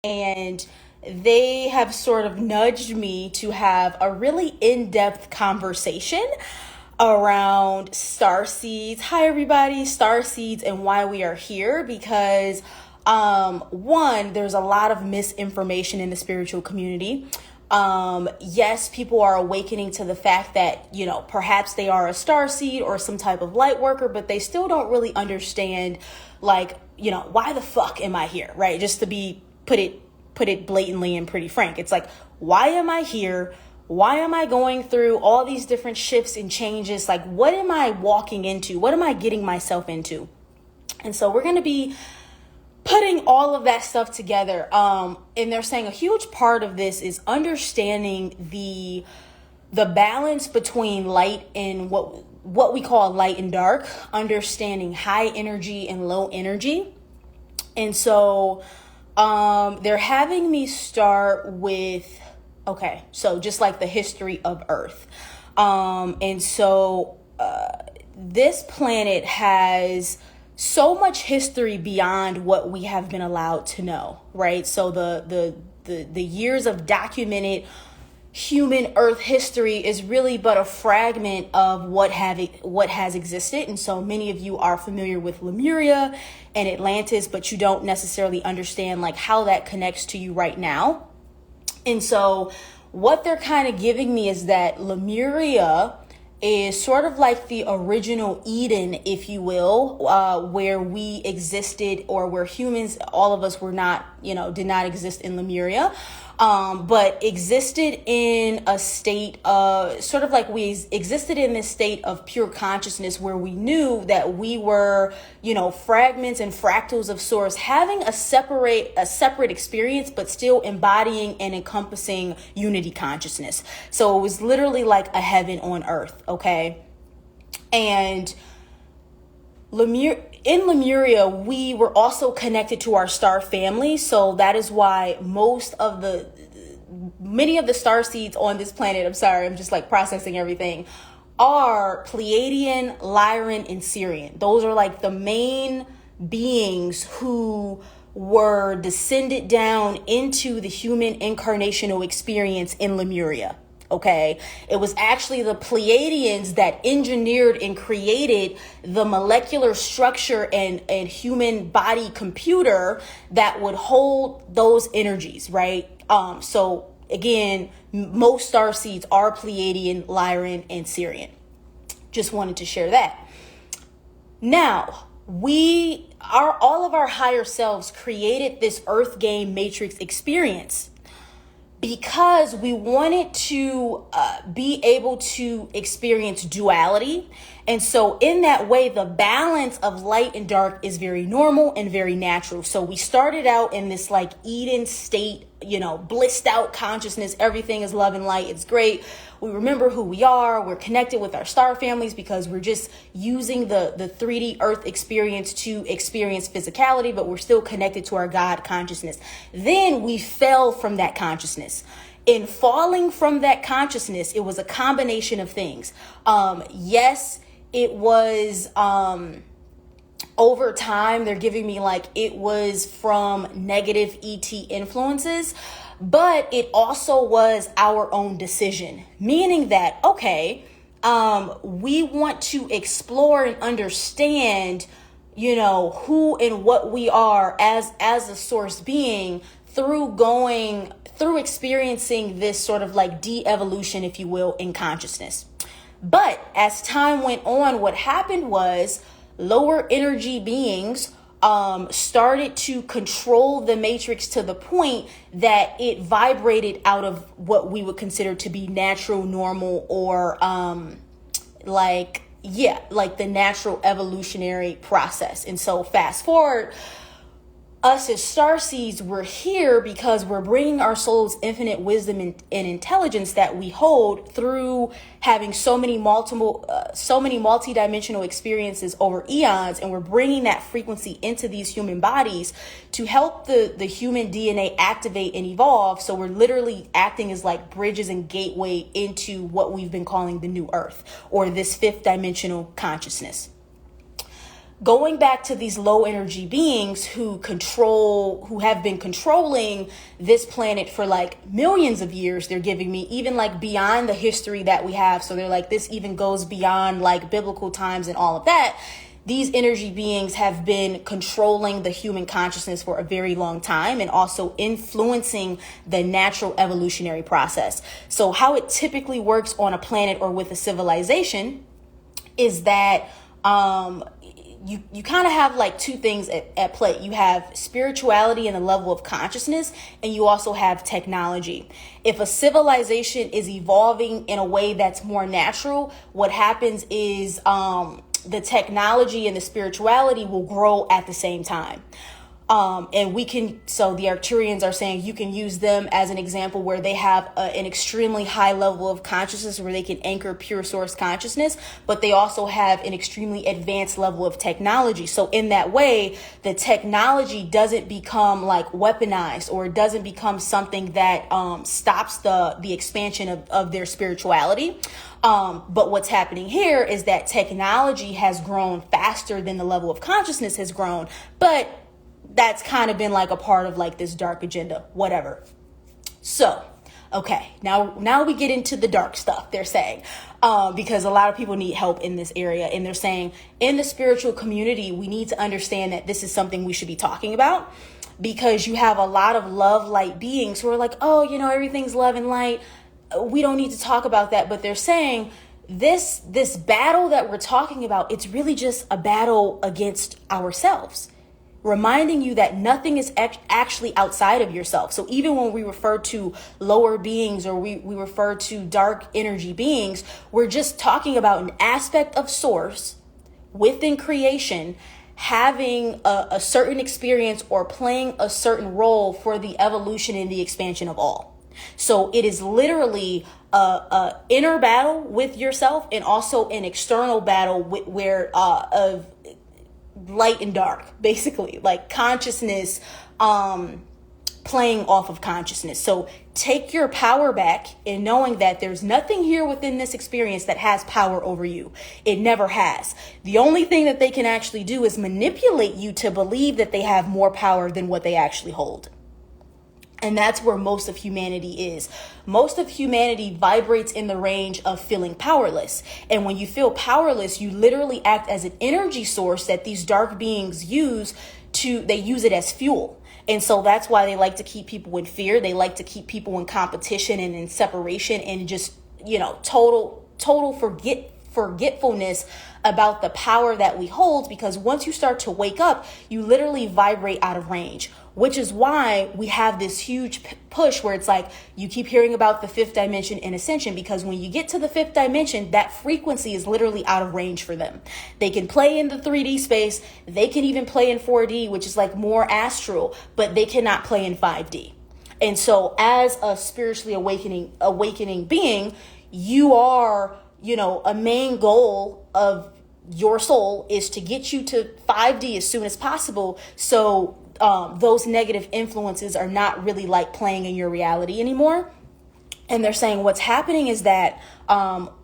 and they have sort of nudged me to have a really in-depth conversation around star seeds. Hi everybody, star seeds and why we are here, because one, there's a lot of misinformation in the spiritual community. Yes, people are awakening to the fact that, you know, perhaps they are a star seed or some type of light worker, but they still don't really understand, like, you know, why the fuck am I here, right? Just to be put it blatantly and pretty frank. It's like, why am I here? Why am I going through all these different shifts and changes? Like, what am I walking into? What am I getting myself into? And so we're going to be putting all of that stuff together. And they're saying a huge part of this is understanding the balance between light and what we call light and dark, understanding high energy and low energy. And so they're having me start with, okay, so just like the history of Earth. And so this planet has so much history beyond what we have been allowed to know, right? So the years of documented human Earth history is really but a fragment of what has existed. And so many of you are familiar with Lemuria and Atlantis, but you don't necessarily understand like how that connects to you right now. And so what they're kind of giving me is that Lemuria is sort of like the original Eden, if you will, where we existed, or where humans, all of us were not, you know, did not exist in Lemuria, but existed in a state of sort of like we existed in this state of pure consciousness where we knew that we were, you know, fragments and fractals of source having a separate experience, but still embodying and encompassing unity consciousness. So it was literally like a heaven on earth. Okay. And in Lemuria, we were also connected to our star family. So that is why many of the star seeds on this planet, I'm sorry, I'm just like processing everything, are Pleiadian, Lyran, and Sirian. Those are like the main beings who were descended down into the human incarnational experience in Lemuria. Okay, it was actually the Pleiadians that engineered and created the molecular structure and human body computer that would hold those energies, right? So again, most star seeds are Pleiadian, Lyran, and Sirian. Just wanted to share that. Now, all of our higher selves created this Earth game matrix experience because we wanted to be able to experience duality. And so in that way, the balance of light and dark is very normal and very natural. So we started out in this like Eden state, you know, blissed out consciousness. Everything is love and light. It's great. We remember who we are. We're connected with our star families because we're just using the 3D Earth experience to experience physicality, but we're still connected to our God consciousness. Then we fell from that consciousness. In falling from that consciousness, it was a combination of things. Yes, it was over time, they're giving me like it was from negative ET influences, but it also was our own decision, meaning that, okay, we want to explore and understand, you know, who and what we are as a source being through experiencing this sort of like de-evolution, if you will, in consciousness. But as time went on, what happened was lower energy beings started to control the matrix to the point that it vibrated out of what we would consider to be natural, normal, or like the natural evolutionary process. And so fast forward, us as starseeds, we're here because we're bringing our soul's infinite wisdom and intelligence that we hold through having so many multi-dimensional experiences over eons, and we're bringing that frequency into these human bodies to help the human DNA activate and evolve. So we're literally acting as like bridges and gateway into what we've been calling the new Earth, or this fifth dimensional consciousness. going back to these low energy beings who have been controlling this planet for like millions of years, they're giving me, even like beyond the history that we have. So they're like, this even goes beyond like biblical times and all of that. These energy beings have been controlling the human consciousness for a very long time and also influencing the natural evolutionary process. So how it typically works on a planet or with a civilization is that you kind of have like two things at play. You have spirituality and the level of consciousness, and you also have technology. If a civilization is evolving in a way that's more natural, what happens is the technology and the spirituality will grow at the same time. And so the Arcturians are saying you can use them as an example where they have an extremely high level of consciousness where they can anchor pure source consciousness, but they also have an extremely advanced level of technology. So in that way, the technology doesn't become like weaponized, or it doesn't become something that stops the expansion of their spirituality. But what's happening here is that technology has grown faster than the level of consciousness has grown, but that's kind of been like a part of like this dark agenda, whatever. So, okay, now we get into the dark stuff, they're saying, because a lot of people need help in this area. And they're saying in the spiritual community, we need to understand that this is something we should be talking about, because you have a lot of love light beings who are like, oh, everything's love and light. We don't need to talk about that. But they're saying this battle that we're talking about, it's really just a battle against ourselves, reminding you that nothing is actually outside of yourself. So even when we refer to lower beings, or we refer to dark energy beings, we're just talking about an aspect of source within creation having a certain experience or playing a certain role for the evolution and the expansion of all. So it is literally a inner battle with yourself, and also an external battle of light and dark, basically, like consciousness playing off of consciousness. So take your power back in knowing that there's nothing here within this experience that has power over you. It never has. The only thing that they can actually do is manipulate you to believe that they have more power than what they actually hold. And that's where most of humanity is. Most of humanity vibrates in the range of feeling powerless. And when you feel powerless, you literally act as an energy source that these dark beings use it as fuel. And so that's why they like to keep people in fear. They like to keep people in competition and in separation, and just, total forgetfulness about the power that we hold. Because once you start to wake up, you literally vibrate out of range, which is why we have this huge push where it's like you keep hearing about the fifth dimension in Ascension, because when you get to the fifth dimension, that frequency is literally out of range for them. They can play in the 3D space. They can even play in 4D, which is like more astral, but they cannot play in 5D. And so as a spiritually awakening being, you are, a main goal of your soul is to get you to 5D as soon as possible. So those negative influences are not really like playing in your reality anymore. And they're saying what's happening is that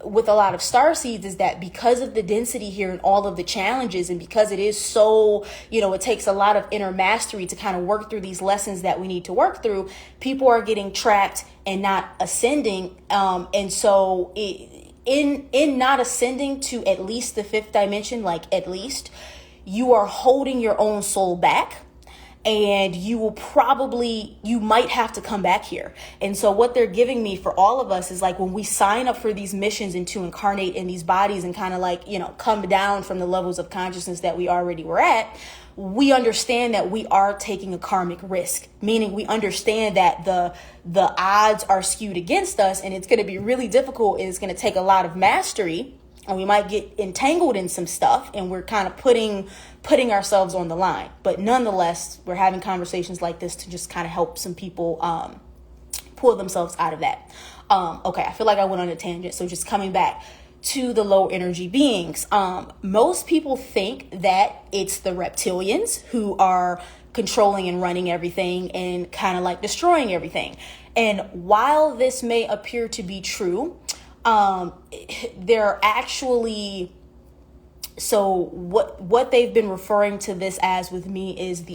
with a lot of starseeds is that because of the density here and all of the challenges, and because it is so, it takes a lot of inner mastery to kind of work through these lessons that we need to work through, people are getting trapped and not ascending. And so in not ascending to at least the fifth dimension, you are holding your own soul back. And you might have to come back here. And so what they're giving me for all of us is like, when we sign up for these missions and to incarnate in these bodies and kind of come down from the levels of consciousness that we already were at, we understand that we are taking a karmic risk, meaning we understand that the odds are skewed against us, and it's going to be really difficult, and it's going to take a lot of mastery, and we might get entangled in some stuff, and we're kind of putting ourselves on the line. But nonetheless, we're having conversations like this to just kind of help some people pull themselves out of that. Okay, I feel like I went on a tangent. So just coming back to the low energy beings, most people think that it's the reptilians who are controlling and running everything and kind of like destroying everything. And while this may appear to be true, they're actually So what they've been referring to this as with me is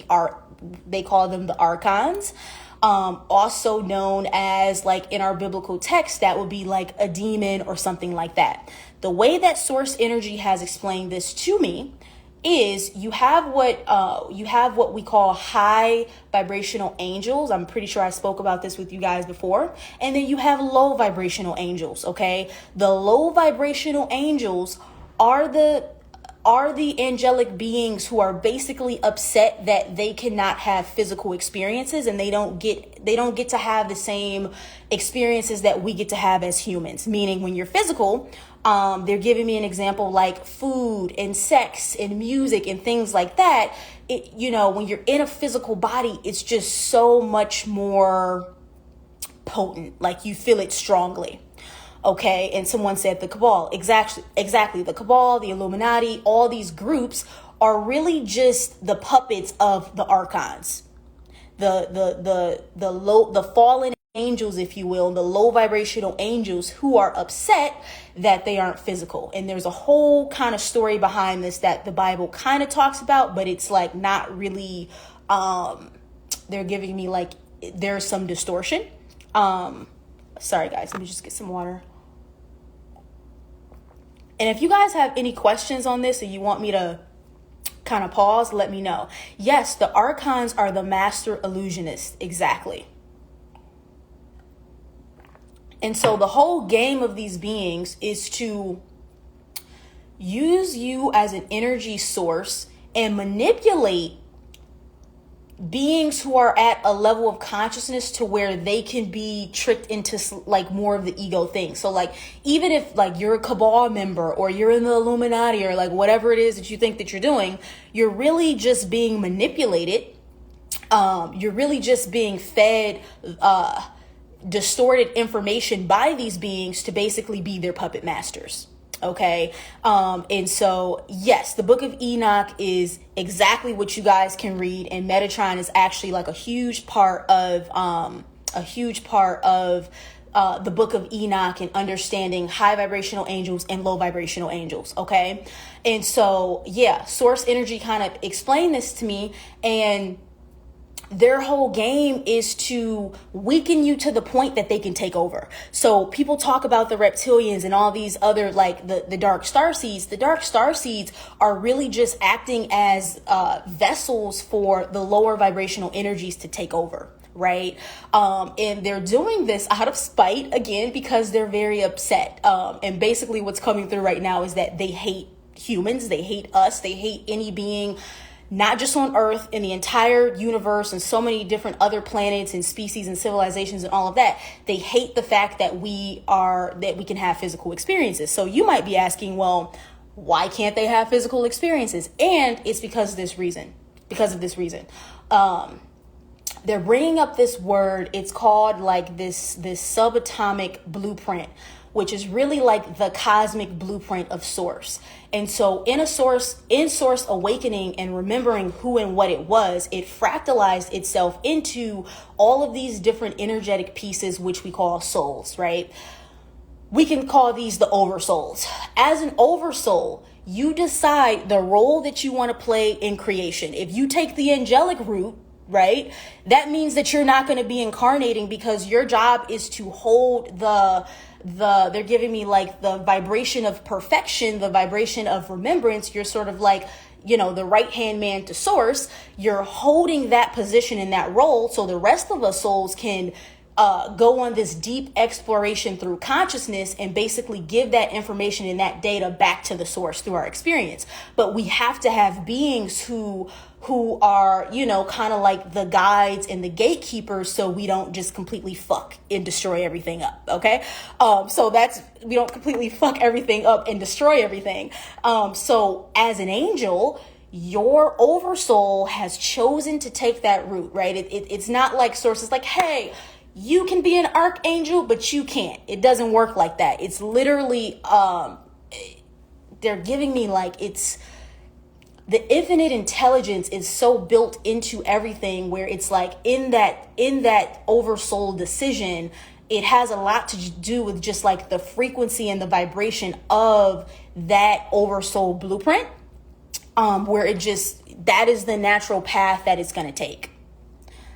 they call them the Archons, also known as, like, in our biblical text, that would be like a demon or something like that. The way that Source Energy has explained this to me is you have what we call high vibrational angels. I'm pretty sure I spoke about this with you guys before. And then you have low vibrational angels. Okay, the low vibrational angels are the angelic beings who are basically upset that they cannot have physical experiences, and they don't get to have the same experiences that we get to have as humans. Meaning, when you're physical, they're giving me an example like food and sex and music and things like that. When you're in a physical body, it's just so much more potent. Like, you feel it strongly. Okay, and someone said the Cabal. Exactly. The Cabal, the Illuminati, all these groups are really just the puppets of the Archons, the fallen angels, if you will, the low vibrational angels who are upset that they aren't physical. And there's a whole kind of story behind this that the Bible kind of talks about, but it's like not really. They're giving me like there's some distortion. Sorry guys, let me just get some water. And if you guys have any questions on this or you want me to kind of pause, let me know. Yes, the Archons are the master illusionists. Exactly. And so the whole game of these beings is to use you as an energy source and manipulate beings who are at a level of consciousness to where they can be tricked into like more of the ego thing. So like, even if like you're a Cabal member or you're in the Illuminati or like whatever it is that you think that you're doing, you're really just being manipulated. You're really just being fed distorted information by these beings to basically be their puppet masters. Okay. And so, yes, the Book of Enoch is exactly what you guys can read. And Metatron is actually like a huge part of the Book of Enoch and understanding high vibrational angels and low vibrational angels. Okay. And so, yeah, Source Energy kind of explained this to me, and their whole game is to weaken you to the point that they can take over. So people talk about the reptilians and all these other, like the dark starseeds. The dark starseeds are really just acting as vessels for the lower vibrational energies to take over. Right. And they're doing this out of spite, again, because they're very upset. And basically what's coming through right now is that they hate humans. They hate us. They hate any being, not just on Earth, in the entire universe and so many different other planets and species and civilizations and all of that. They hate the fact that we can have physical experiences. So you might be asking, well, why can't they have physical experiences? And it's because of this reason. They're bringing up this word. It's called like this subatomic blueprint, which is really like the cosmic blueprint of Source. And so in Source awakening and remembering who and what it was, it fractalized itself into all of these different energetic pieces, which we call souls, right? We can call these the Oversouls. As an Oversoul, you decide the role that you want to play in creation. If you take the angelic route, right, that means that you're not going to be incarnating, because your job is to hold they're giving me like the vibration of perfection, the vibration of remembrance. You're sort of like, the right hand man to Source. You're holding that position in that role, so the rest of us souls can go on this deep exploration through consciousness and basically give that information and that data back to the Source through our experience. But we have to have beings who are, kind of like the guides and the gatekeepers, so we don't just completely fuck and destroy everything up. Okay. We don't completely fuck everything up and destroy everything. So as an angel, your Oversoul has chosen to take that route, right? It's not like Source is like, hey, you can be an archangel, but you can't. It doesn't work like that. It's literally, they're giving me like, it's the infinite intelligence is so built into everything, where it's like in that Oversoul decision, it has a lot to do with just like the frequency and the vibration of that oversoul blueprint, where that is the natural path that it's going to take.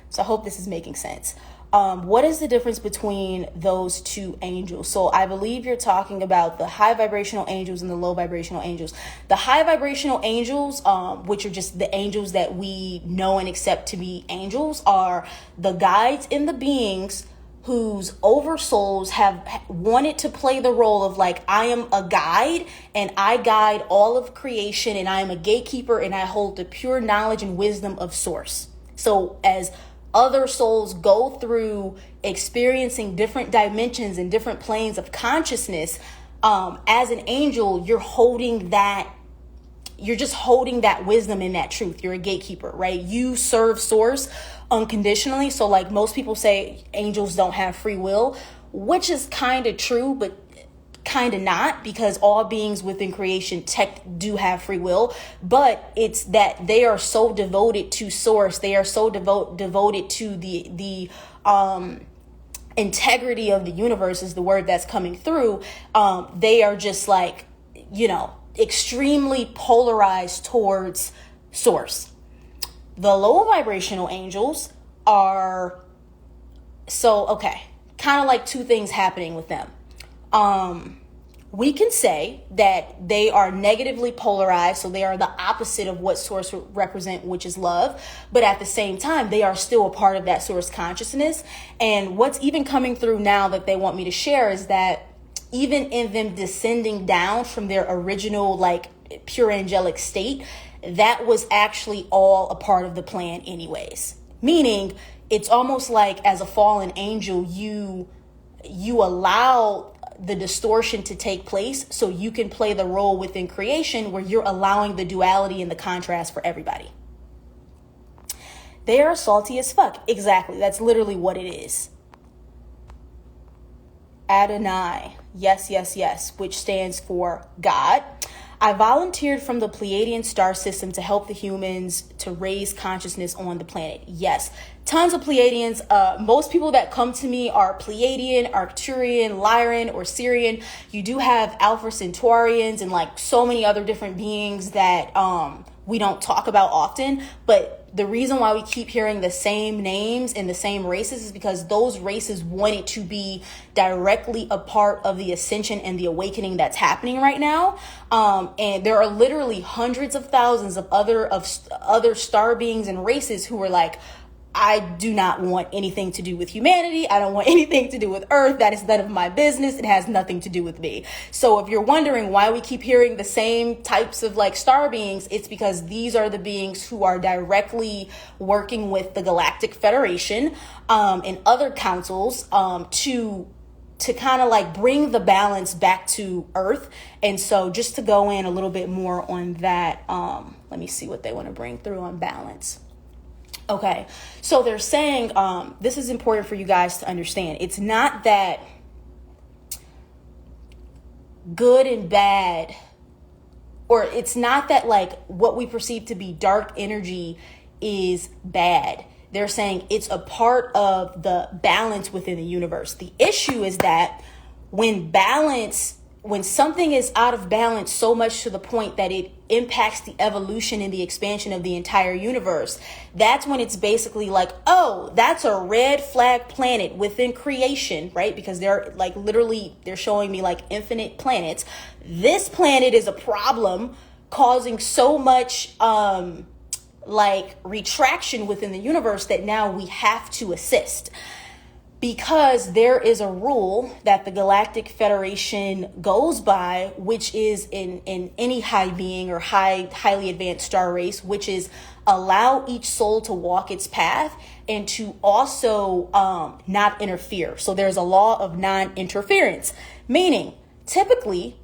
So I hope this is making sense. What is the difference between those two angels? So I believe you're talking about the high vibrational angels and the low vibrational angels. The high vibrational angels, which are just the angels that we know and accept to be angels, are the guides and the beings whose oversouls have wanted to play the role of like, I am a guide and I guide all of creation, and I am a gatekeeper and I hold the pure knowledge and wisdom of source. So as other souls go through experiencing different dimensions and different planes of consciousness, as an angel, you're just holding that wisdom and that truth. You're a gatekeeper, right? You serve source unconditionally. So like most people say angels don't have free will, which is kind of true, but kind of not, because all beings within creation do have free will. But it's that they are so devoted to source, they are so devoted to the integrity of the universe is the word that's coming through. They are just like, extremely polarized towards source. The low vibrational angels are kind of like two things happening with them. We can say that they are negatively polarized, so they are the opposite of what source represent, which is love. But at the same time, they are still a part of that source consciousness. And what's even coming through now that they want me to share is that even in them descending down from their original, like, pure angelic state, that was actually all a part of the plan anyways. Meaning, it's almost like as a fallen angel, you allow the distortion to take place so you can play the role within creation where you're allowing the duality and the contrast for everybody. They are salty as fuck. Exactly. That's literally what it is. Adonai. Yes, which stands for God. I volunteered from the Pleiadian star system to help the humans to raise consciousness on the planet. Yes, tons of Pleiadians. Most people that come to me are Pleiadian, Arcturian, Lyran, or Syrian. You do have Alpha Centaurians and like so many other different beings that we don't talk about often. But the reason why we keep hearing the same names and the same races is because those races wanted to be directly a part of the ascension and the awakening that's happening right now. And there are literally hundreds of thousands of other star beings and races who are like, I do not want anything to do with humanity. I don't want anything to do with Earth. That is none of my business. It has nothing to do with me. So if you're wondering why we keep hearing the same types of like star beings, it's because these are the beings who are directly working with the Galactic Federation and other councils to kind of like bring the balance back to Earth. And so just to go in a little bit more on that, let me see what they want to bring through on balance. Okay, so they're saying, this is important for you guys to understand. It's not that good and bad, or it's not that like what we perceive to be dark energy is bad. They're saying it's a part of the balance within the universe. The issue is that when something is out of balance so much to the point that it impacts the evolution and the expansion of the entire universe, that's when it's basically like, oh, that's a red flag planet within creation, right? Because they're like literally, they're showing me like infinite planets. This planet is a problem causing so much like retraction within the universe that now we have to assist. Because there is a rule that the Galactic Federation goes by, which is in any high being or highly advanced star race, which is allow each soul to walk its path and to also not interfere. So there's a law of non-interference, meaning typically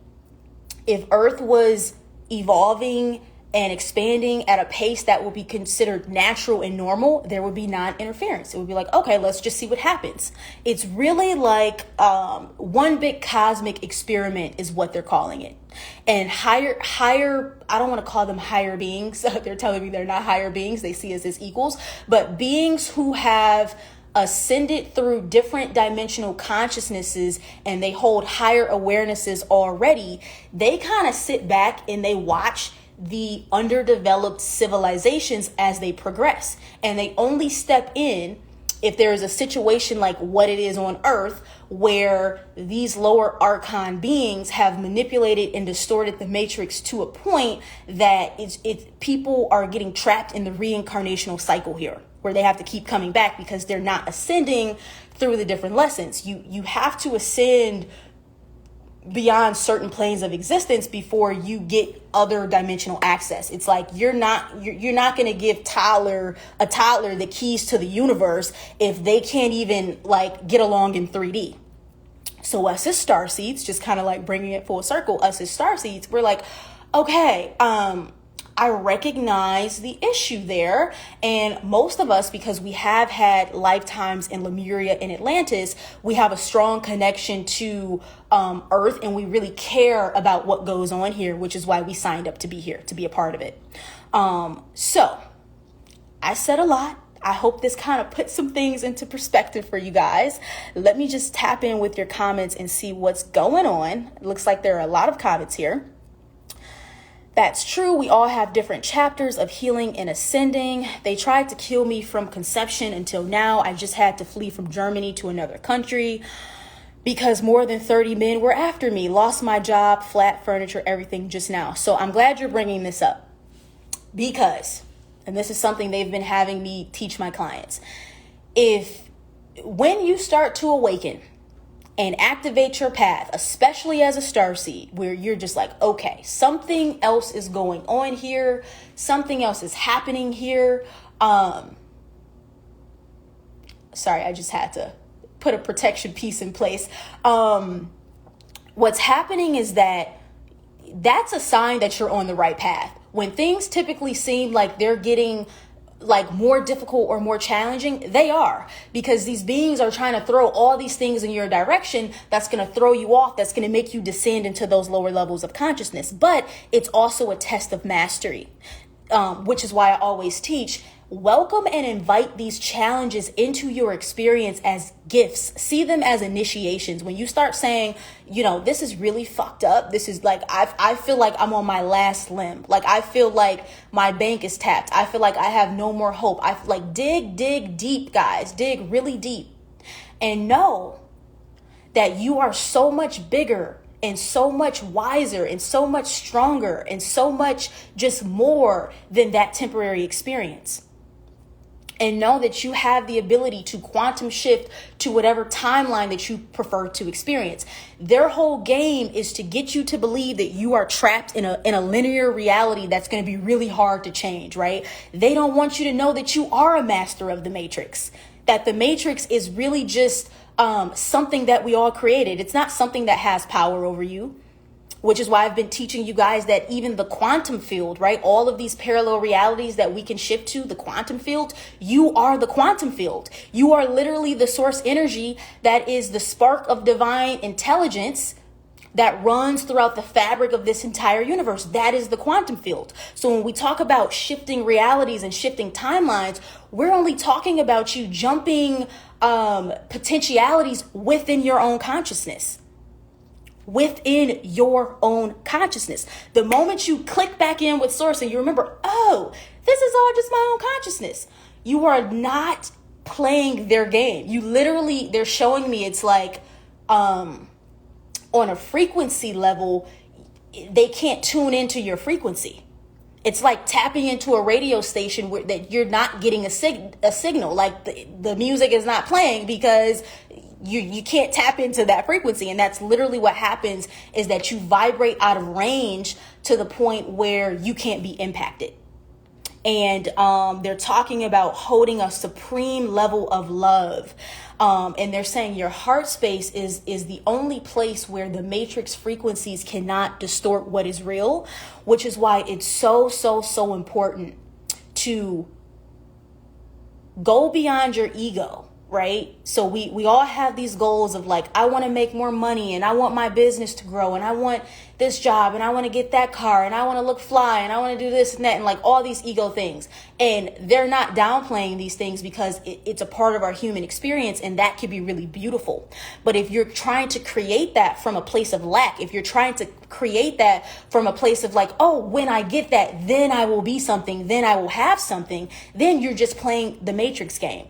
if Earth was evolving and expanding at a pace that would be considered natural and normal, there would be non-interference. It would be like, okay, let's just see what happens. It's really like one big cosmic experiment is what they're calling it. And higher, I don't want to call them higher beings. They're telling me they're not higher beings. They see us as equals, but beings who have ascended through different dimensional consciousnesses and they hold higher awarenesses already, they kind of sit back and they watch the underdeveloped civilizations as they progress. And they only step in if there is a situation like what it is on Earth, where these lower archon beings have manipulated and distorted the matrix to a point that people are getting trapped in the reincarnational cycle here, where they have to keep coming back because they're not ascending through the different lessons. You have to ascend beyond certain planes of existence before you get other dimensional access. It's like you're not going to give a toddler the keys to the universe if they can't even like get along in 3D. So us as starseeds, just kind of like bringing it full circle, us as starseeds, we're like, okay, I recognize the issue there. And most of us, because we have had lifetimes in Lemuria and Atlantis, we have a strong connection to Earth, and we really care about what goes on here, which is why we signed up to be here, to be a part of it. So I said a lot. I hope this kind of puts some things into perspective for you guys. Let me just tap in with your comments and see what's going on. It looks like there are a lot of comments here. That's true. We all have different chapters of healing and ascending. They tried to kill me from conception until now. I just had to flee from Germany to another country because more than 30 men were after me. Lost my job, flat furniture, everything just now. So I'm glad you're bringing this up because, and this is something they've been having me teach my clients, when you start to awaken and activate your path, especially as a starseed, where you're just like, okay, something else is going on here. Something else is happening here. Sorry, I just had to put a protection piece in place. What's happening is that's a sign that you're on the right path. When things typically seem like they're getting like more difficult or more challenging, they are, because these beings are trying to throw all these things in your direction that's going to throw you off, that's going to make you descend into those lower levels of consciousness. But it's also a test of mastery, which is why I always teach, welcome and invite these challenges into your experience as gifts. See them as initiations. When you start saying, this is really fucked up. This is like, I feel like I'm on my last limb. Like, I feel like my bank is tapped. I feel like I have no more hope. I feel like dig deep, guys. Dig really deep and know that you are so much bigger and so much wiser and so much stronger and so much just more than that temporary experience. And know that you have the ability to quantum shift to whatever timeline that you prefer to experience. Their whole game is to get you to believe that you are trapped in a linear reality that's going to be really hard to change, right? They don't want you to know that you are a master of the matrix, that the matrix is really just something that we all created. It's not something that has power over you. Which is why I've been teaching you guys that even the quantum field, right? All of these parallel realities that we can shift to, the quantum field, you are the quantum field. You are literally the source energy that is the spark of divine intelligence that runs throughout the fabric of this entire universe. That is the quantum field. So when we talk about shifting realities and shifting timelines, we're only talking about you jumping potentialities within your own consciousness. Within your own consciousness. The moment you click back in with source and you remember, oh, this is all just my own consciousness, you are not playing their game. You literally, they're showing me, it's like on a frequency level, they can't tune into your frequency. It's like tapping into a radio station where that you're not getting a signal. Like the music is not playing because you can't tap into that frequency. And that's literally what happens, is that you vibrate out of range to the point where you can't be impacted. And they're talking about holding a supreme level of love. And they're saying your heart space is the only place where the matrix frequencies cannot distort what is real, which is why it's so important to go beyond your ego. right? So we all have these goals of like, I want to make more money and I want my business to grow and I want this job and I want to get that car and I want to look fly and I want to do this and that and like all these ego things. And they're not downplaying these things because it's a part of our human experience, and that can be really beautiful. But if you're trying to create that from a place of lack, if you're trying to create that from a place of like, oh, when I get that, then I will be something, then I will have something, then you're just playing the Matrix game.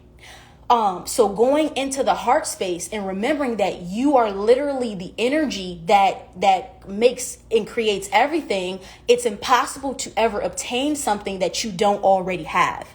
So going into the heart space and remembering that you are literally the energy that makes and creates everything, it's impossible to ever obtain something that you don't already have.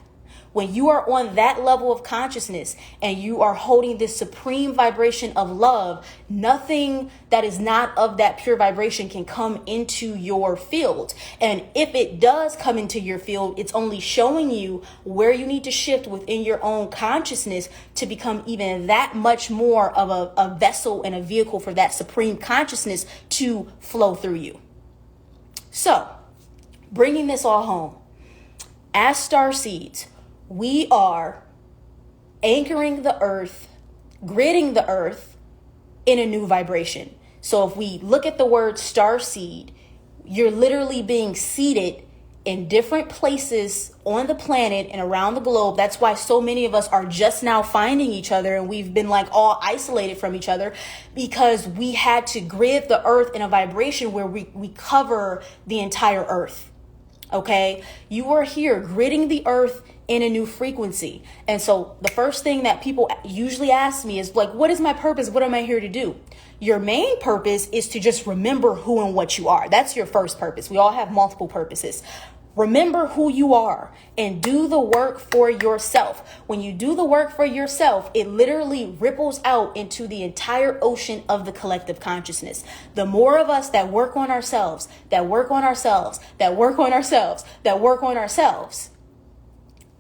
When you are on that level of consciousness and you are holding this supreme vibration of love, nothing that is not of that pure vibration can come into your field. And if it does come into your field, it's only showing you where you need to shift within your own consciousness to become even that much more of a vessel and a vehicle for that supreme consciousness to flow through you. So, bringing this all home, as starseeds, we are anchoring the earth, gridding the earth in a new vibration. So if we look at the word starseed, you're literally being seated in different places on the planet and around the globe. That's why so many of us are just now finding each other, and we've been like all isolated from each other because we had to grid the earth in a vibration where we cover the entire earth. Okay, you are here gridding the earth in a new frequency. And so the first thing that people usually ask me is like, what is my purpose? What am I here to do? Your main purpose is to just remember who and what you are. That's your first purpose. We all have multiple purposes. Remember who you are and do the work for yourself. When you do the work for yourself, it literally ripples out into the entire ocean of the collective consciousness. The more of us that work on ourselves, that work on ourselves, that work on ourselves, that work on ourselves.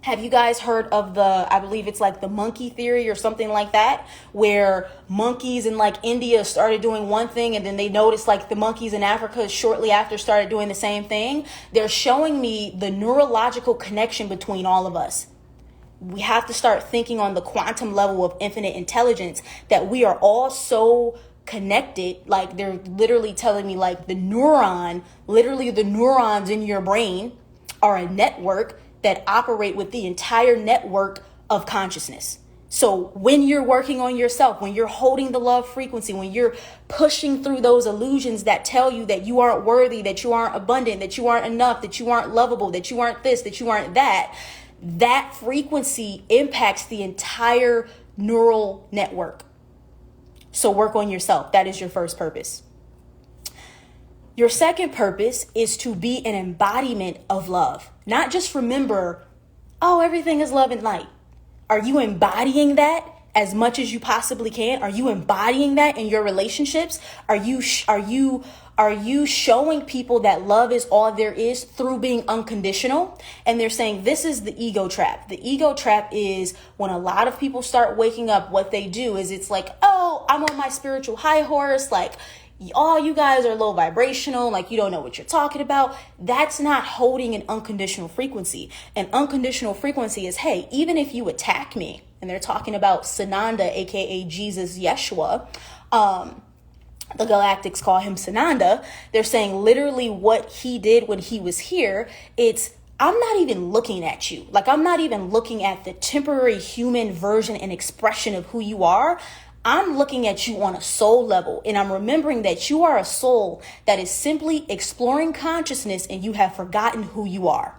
Have you guys heard of I believe it's like the monkey theory or something like that, where monkeys in like India started doing one thing and then they noticed like the monkeys in Africa shortly after started doing the same thing? They're showing me the neurological connection between all of us. We have to start thinking on the quantum level of infinite intelligence, that we are all so connected. Like they're literally telling me like the neurons in your brain are a network that operate with the entire network of consciousness. So when you're working on yourself, when you're holding the love frequency, when you're pushing through those illusions that tell you that you aren't worthy, that you aren't abundant, that you aren't enough, that you aren't lovable, that you aren't this, that you aren't that, that frequency impacts the entire neural network. So work on yourself. That is your first purpose. Your second purpose is to be an embodiment of love. Not just remember, oh, everything is love and light. Are you embodying that as much as you possibly can? Are you embodying that in your relationships? Are you showing people that love is all there is through being unconditional? And they're saying this is the ego trap. The ego trap is when a lot of people start waking up, what they do is it's like, oh, I'm on my spiritual high horse. Like, all you guys are low vibrational, like you don't know what you're talking about. That's not holding an unconditional frequency. An unconditional frequency is, hey, even if you attack me, and they're talking about Sananda, aka Jesus Yeshua, the Galactics call him Sananda. They're saying literally what he did when he was here, I'm not even looking at you. Like, I'm not even looking at the temporary human version and expression of who you are. I'm looking at you on a soul level, and I'm remembering that you are a soul that is simply exploring consciousness, and you have forgotten who you are.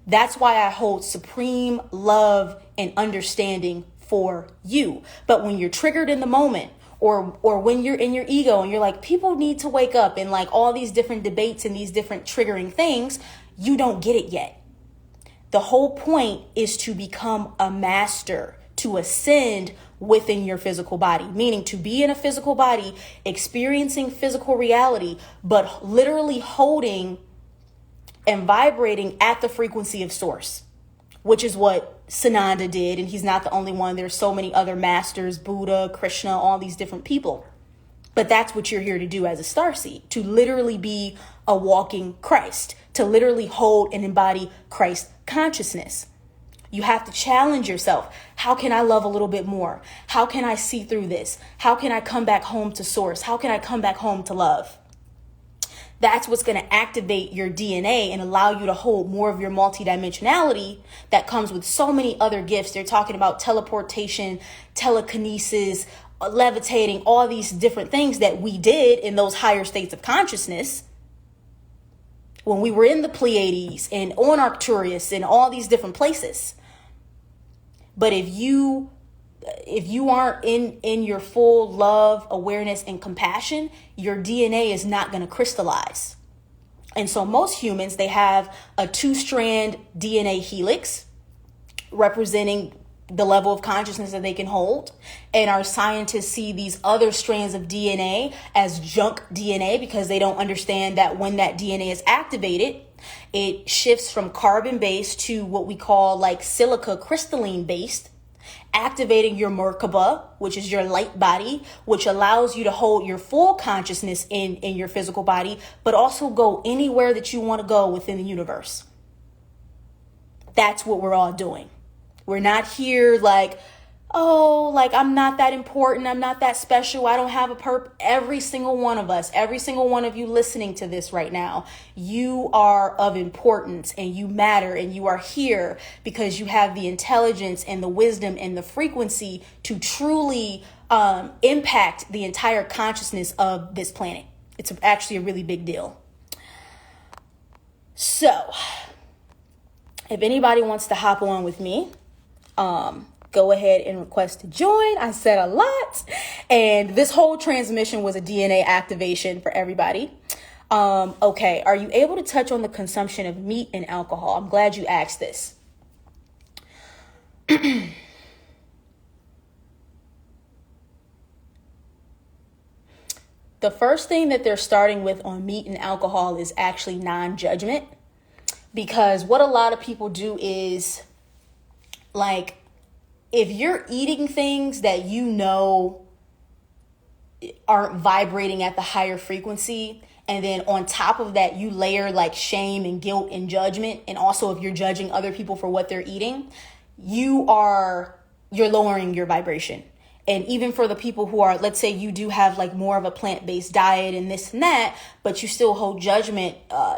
That's why I hold supreme love and understanding for you. But when you're triggered in the moment, or when you're in your ego and you're like, people need to wake up, and like all these different debates and these different triggering things, you don't get it yet. The whole point is to become a master, to ascend within your physical body, meaning to be in a physical body, experiencing physical reality, but literally holding and vibrating at the frequency of source, which is what Sananda did. And he's not the only one. There's so many other masters, Buddha, Krishna, all these different people. But that's what you're here to do as a starseed, to literally be a walking Christ, to literally hold and embody Christ consciousness. You have to challenge yourself. How can I love a little bit more? How can I see through this? How can I come back home to source? How can I come back home to love? That's what's going to activate your DNA and allow you to hold more of your multidimensionality that comes with so many other gifts. They're talking about teleportation, telekinesis, levitating, all these different things that we did in those higher states of consciousness when we were in the Pleiades and on Arcturus and all these different places. But if you aren't in your full love, awareness, and compassion, your DNA is not going to crystallize. And so most humans, they have a 2-strand DNA helix representing the level of consciousness that they can hold. And our scientists see these other strands of DNA as junk DNA because they don't understand that when that DNA is activated, it shifts from carbon-based to what we call like silica crystalline-based, activating your Merkaba, which is your light body, which allows you to hold your full consciousness in your physical body, but also go anywhere that you want to go within the universe. That's what we're all doing. We're not here like, oh, like I'm not that important. I'm not that special. I don't have a purpose. Every single one of us, every single one of you listening to this right now, you are of importance and you matter and you are here because you have the intelligence and the wisdom and the frequency to truly impact the entire consciousness of this planet. It's actually a really big deal. So if anybody wants to hop on with me, go ahead and request to join. I said a lot. And this whole transmission was a DNA activation for everybody. Okay. Are you able to touch on the consumption of meat and alcohol? I'm glad you asked this. The first thing that they're starting with on meat and alcohol is actually non-judgment. Because what a lot of people do is, like, if you're eating things that you know aren't vibrating at the higher frequency, and then on top of that, you layer like shame and guilt and judgment, and also if you're judging other people for what they're eating, you're lowering your vibration. And even for the people who are, let's say you do have like more of a plant-based diet and this and that, but you still hold judgment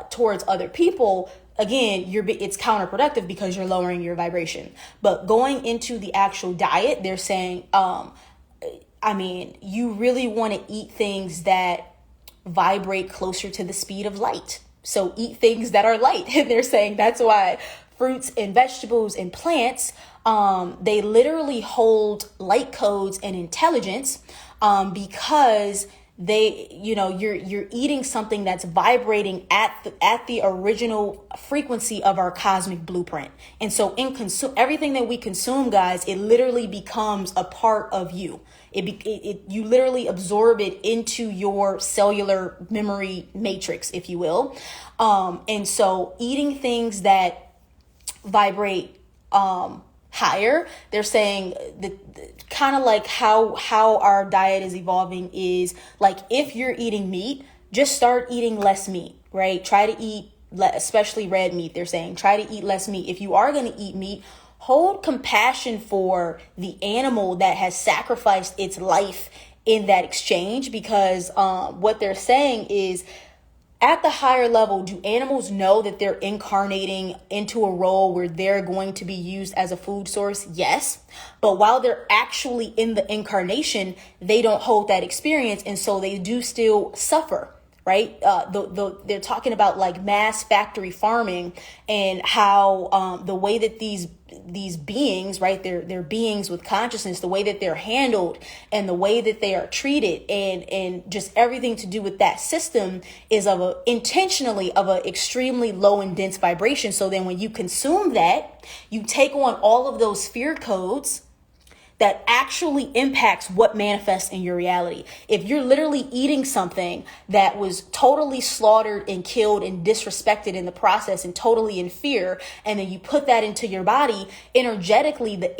towards other people, again, it's counterproductive because you're lowering your vibration. But going into the actual diet, they're saying, you really want to eat things that vibrate closer to the speed of light. So eat things that are light. And they're saying that's why fruits and vegetables and plants, they literally hold light codes and intelligence, because you're eating something that's vibrating at the original frequency of our cosmic blueprint. And so everything that we consume, guys, it literally becomes a part of you. You literally absorb it into your cellular memory matrix, if you will. And so eating things that vibrate higher, they're saying that kind of like how our diet is evolving is like, if you're eating meat, just start eating less meat, right? Try to eat especially red meat. They're saying try to eat less meat. If you are going to eat meat, hold compassion for the animal that has sacrificed its life in that exchange, because what they're saying is, at the higher level, do animals know that they're incarnating into a role where they're going to be used as a food source? Yes. But while they're actually in the incarnation, they don't hold that experience. And so they do still suffer, right? They're talking about like mass factory farming and how the way that these beings, right, they're beings with consciousness, the way that they're handled and the way that they are treated and just everything to do with that system is intentionally of an extremely low and dense vibration. So then when you consume that, you take on all of those fear codes that actually impacts what manifests in your reality. If you're literally eating something that was totally slaughtered and killed and disrespected in the process and totally in fear, and then you put that into your body, energetically, the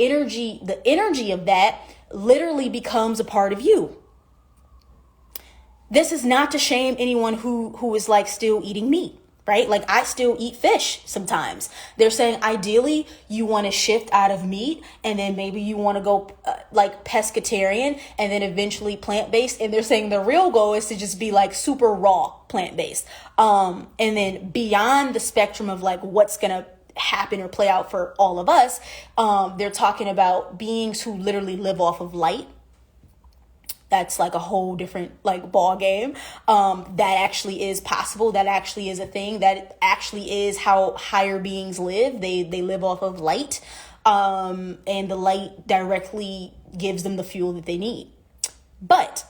energy of that literally becomes a part of you. This is not to shame anyone who is like still eating meat. right? Like I still eat fish sometimes. They're saying ideally you want to shift out of meat, and then maybe you want to go like pescatarian, and then eventually plant-based. And they're saying the real goal is to just be like super raw plant-based. And then beyond the spectrum of like what's going to happen or play out for all of us, they're talking about beings who literally live off of light. That's like a whole different like ball game. That actually is possible. That actually is a thing. That actually is how higher beings live. They live off of light, and the light directly gives them the fuel that they need. But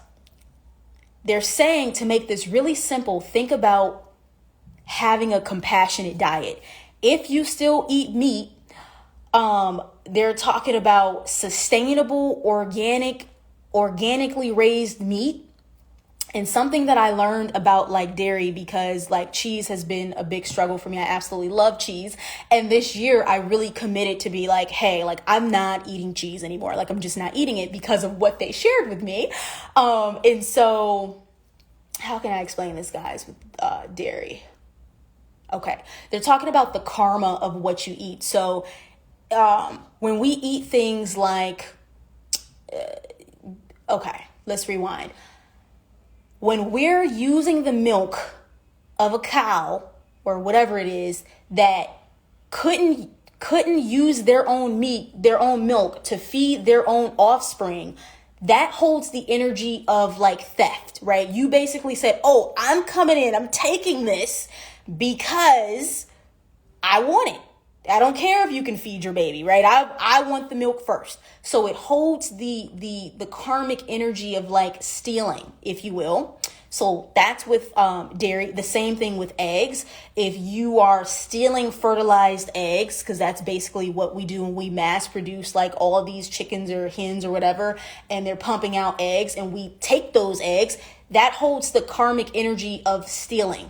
they're saying, to make this really simple, think about having a compassionate diet. If you still eat meat, they're talking about sustainable, organically raised meat. And something that I learned about like dairy, because like cheese has been a big struggle for me. I absolutely love cheese. And this year I really committed to be like, hey, like I'm not eating cheese anymore. Like I'm just not eating it because of what they shared with me. And so how can I explain this, guys, with dairy? Okay. They're talking about the karma of what you eat. So when we eat things like, okay, let's rewind. When we're using the milk of a cow or whatever it is that couldn't use their own meat, their own milk to feed their own offspring, that holds the energy of like theft, right? You basically said, oh, I'm coming in, I'm taking this because I want it. I don't care if you can feed your baby, right? I want the milk first. So it holds the karmic energy of like stealing, if you will. So that's with dairy. The same thing with eggs. If you are stealing fertilized eggs, because that's basically what we do when we mass produce like all of these chickens or hens or whatever, and they're pumping out eggs, and we take those eggs, that holds the karmic energy of stealing.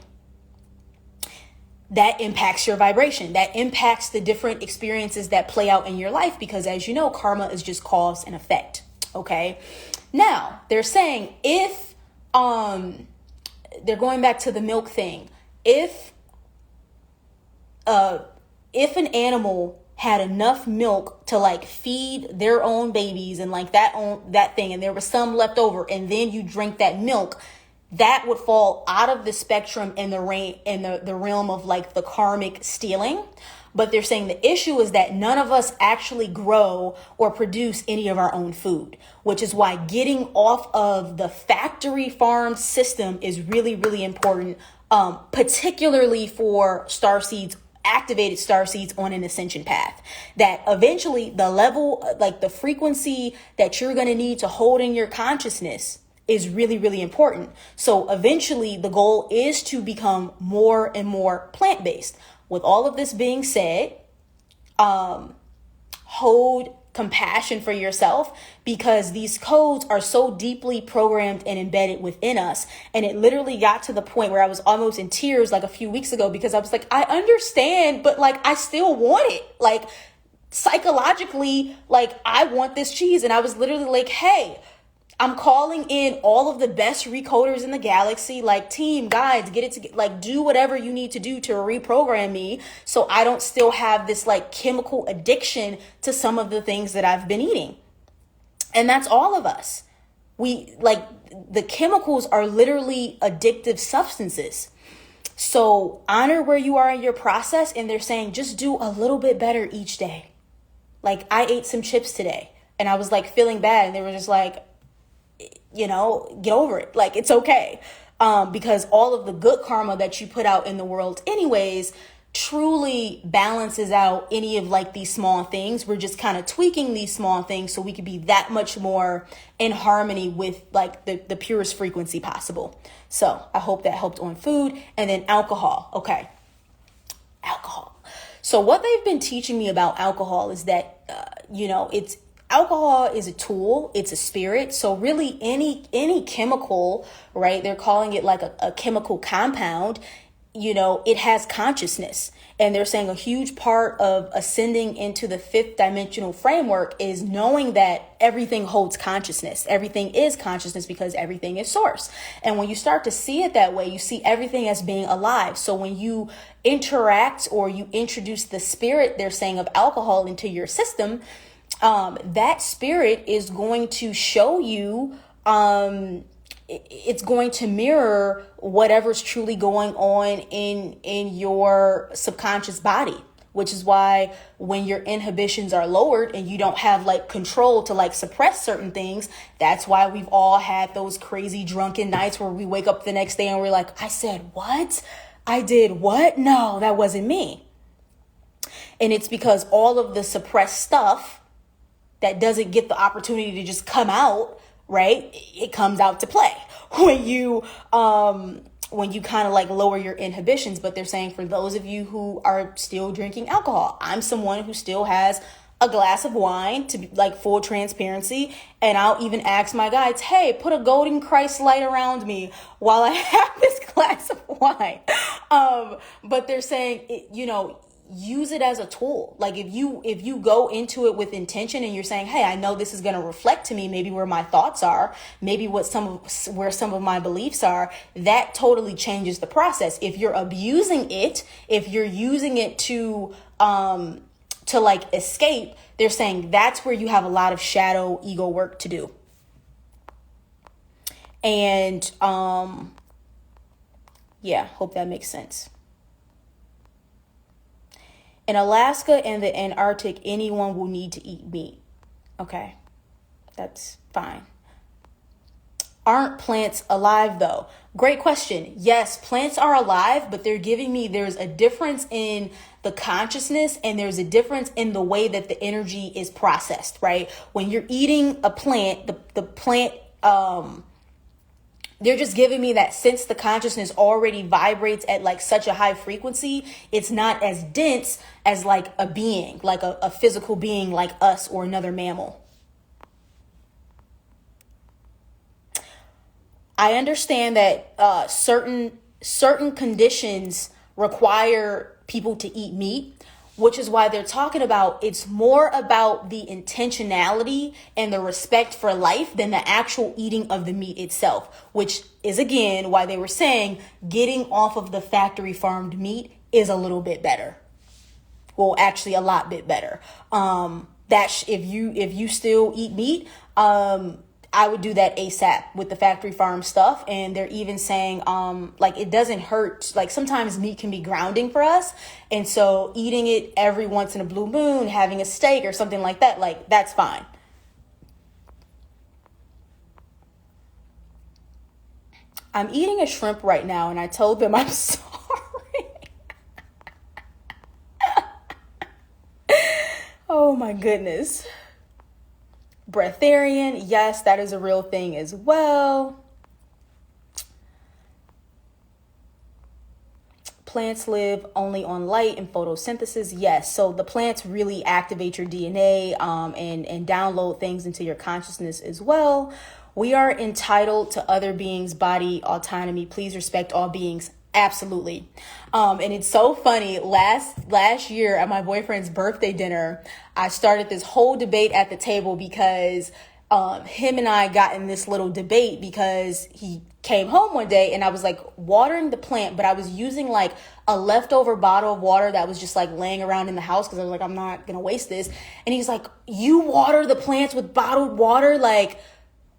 That impacts your vibration. That impacts the different experiences that play out in your life, because as you know, karma is just cause and effect. Okay. Now they're saying if, they're going back to the milk thing. If an animal had enough milk to like feed their own babies and like that thing, and there was some left over, and then you drink that milk, that would fall out of the spectrum in the realm of like the karmic stealing. But they're saying the issue is that none of us actually grow or produce any of our own food, which is why getting off of the factory farm system is really, really important, particularly for starseeds, activated starseeds on an ascension path. That eventually the level, like the frequency that you're going to need to hold in your consciousness is really, really important. So eventually the goal is to become more and more plant-based. With all of this being said, hold compassion for yourself, because these codes are so deeply programmed and embedded within us. And it literally got to the point where I was almost in tears like a few weeks ago, because I was like, I understand, but like, I still want it. Like psychologically, like I want this cheese. And I was literally like, hey, I'm calling in all of the best recoders in the galaxy, like team, guys, get it to like do whatever you need to do to reprogram me so I don't still have this like chemical addiction to some of the things that I've been eating. And that's all of us. We like the chemicals are literally addictive substances. So honor where you are in your process. And they're saying just do a little bit better each day. Like I ate some chips today and I was like feeling bad, and they were just like, you know, get over it. Like, it's okay. Because all of the good karma that you put out in the world anyways truly balances out any of like these small things. We're just kind of tweaking these small things so we could be that much more in harmony with like the purest frequency possible. So I hope that helped on food. And then alcohol. Okay. Alcohol. So what they've been teaching me about alcohol is that, alcohol is a tool. It's a spirit. So really any chemical, right? They're calling it like a chemical compound. You know, it has consciousness. And they're saying a huge part of ascending into the fifth dimensional framework is knowing that everything holds consciousness. Everything is consciousness because everything is source. And when you start to see it that way, you see everything as being alive. So when you interact or you introduce the spirit, they're saying, of alcohol into your system, that spirit is going to show you, it's going to mirror whatever's truly going on in your subconscious body, which is why when your inhibitions are lowered and you don't have like control to like suppress certain things, that's why we've all had those crazy drunken nights where we wake up the next day and we're like, I said what? I did what? No, that wasn't me. And it's because all of the suppressed stuff that doesn't get the opportunity to just come out, right? It comes out to play when you kind of like lower your inhibitions. But they're saying for those of you who are still drinking alcohol, I'm someone who still has a glass of wine, to be like full transparency. And I'll even ask my guides, hey, put a golden Christ light around me while I have this glass of wine. But they're saying, use it as a tool. Like if you go into it with intention and you're saying, hey, I know this is going to reflect to me maybe where my thoughts are, maybe where some of my beliefs are, that totally changes the process. If you're abusing it, if you're using it to like escape, they're saying that's where you have a lot of shadow ego work to do. And hope that makes sense. In Alaska and the Antarctic, anyone will need to eat meat. Okay, that's fine. Aren't plants alive though? Great question. Yes, plants are alive, but they're giving me, there's a difference in the consciousness and there's a difference in the way that the energy is processed, right? When you're eating a plant, the plant, they're just giving me that since the consciousness already vibrates at like such a high frequency, it's not as dense as like a being, like a physical being like us or another mammal. I understand that certain conditions require people to eat meat, which is why they're talking about it's more about the intentionality and the respect for life than the actual eating of the meat itself, which is again why they were saying getting off of the factory farmed meat is a little bit better. Well, actually a lot bit better. If you still eat meat, I would do that ASAP with the factory farm stuff. And they're even saying, like it doesn't hurt. Like sometimes meat can be grounding for us. And so eating it every once in a blue moon, having a steak or something like that, like that's fine. I'm eating a shrimp right now and I told them I'm sorry. Oh my goodness. Breatharian, yes, that is a real thing as well. Plants live only on light and photosynthesis. Yes, so the plants really activate your DNA and download things into your consciousness as well. We are entitled to other beings' body autonomy. Please respect all beings. Absolutely. And it's so funny. Last year at my boyfriend's birthday dinner, I started this whole debate at the table because him and I got in this little debate because he came home one day and I was like watering the plant, but I was using like a leftover bottle of water that was just like laying around in the house because I was like, I'm not going to waste this. And he's like, you water the plants with bottled water? Like,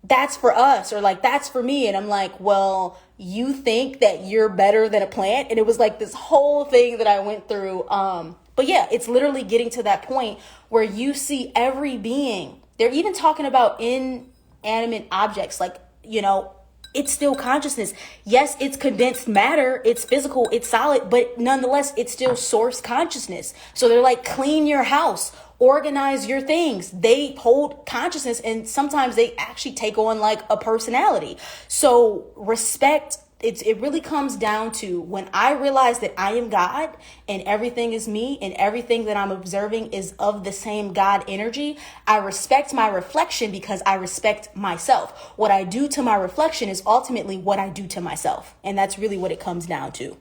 that's for us, or like, that's for me. And I'm like, well, you think that you're better than a plant? And it was like this whole thing that I went through. But yeah, it's literally getting to that point where you see every being. They're even talking about inanimate objects, like, it's still consciousness. Yes, it's condensed matter, it's physical, it's solid, but nonetheless, it's still source consciousness. So they're like, clean your house, organize your things. They hold consciousness and sometimes they actually take on like a personality. So respect, it really comes down to when I realize that I am God and everything is me and everything that I'm observing is of the same God energy. I respect my reflection because I respect myself. What I do to my reflection is ultimately what I do to myself. And that's really what it comes down to.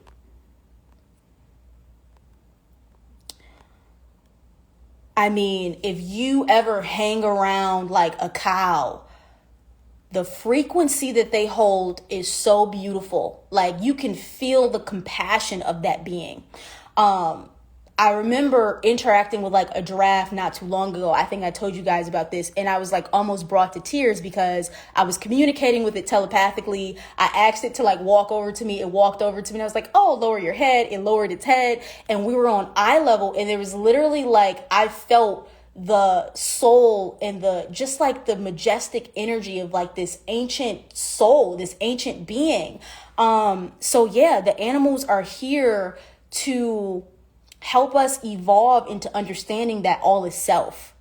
I mean, if you ever hang around like a cow, the frequency that they hold is so beautiful. Like you can feel the compassion of that being. I remember interacting with like a giraffe not too long ago. I think I told you guys about this, and I was like almost brought to tears because I was communicating with it telepathically. I asked it to like walk over to me. It walked over to me, and I was like, oh, lower your head. It lowered its head, and we were on eye level, and there was literally like, I felt the soul and the just like the majestic energy of like this ancient soul, this ancient being. So yeah, the animals are here to help us evolve into understanding that all is self.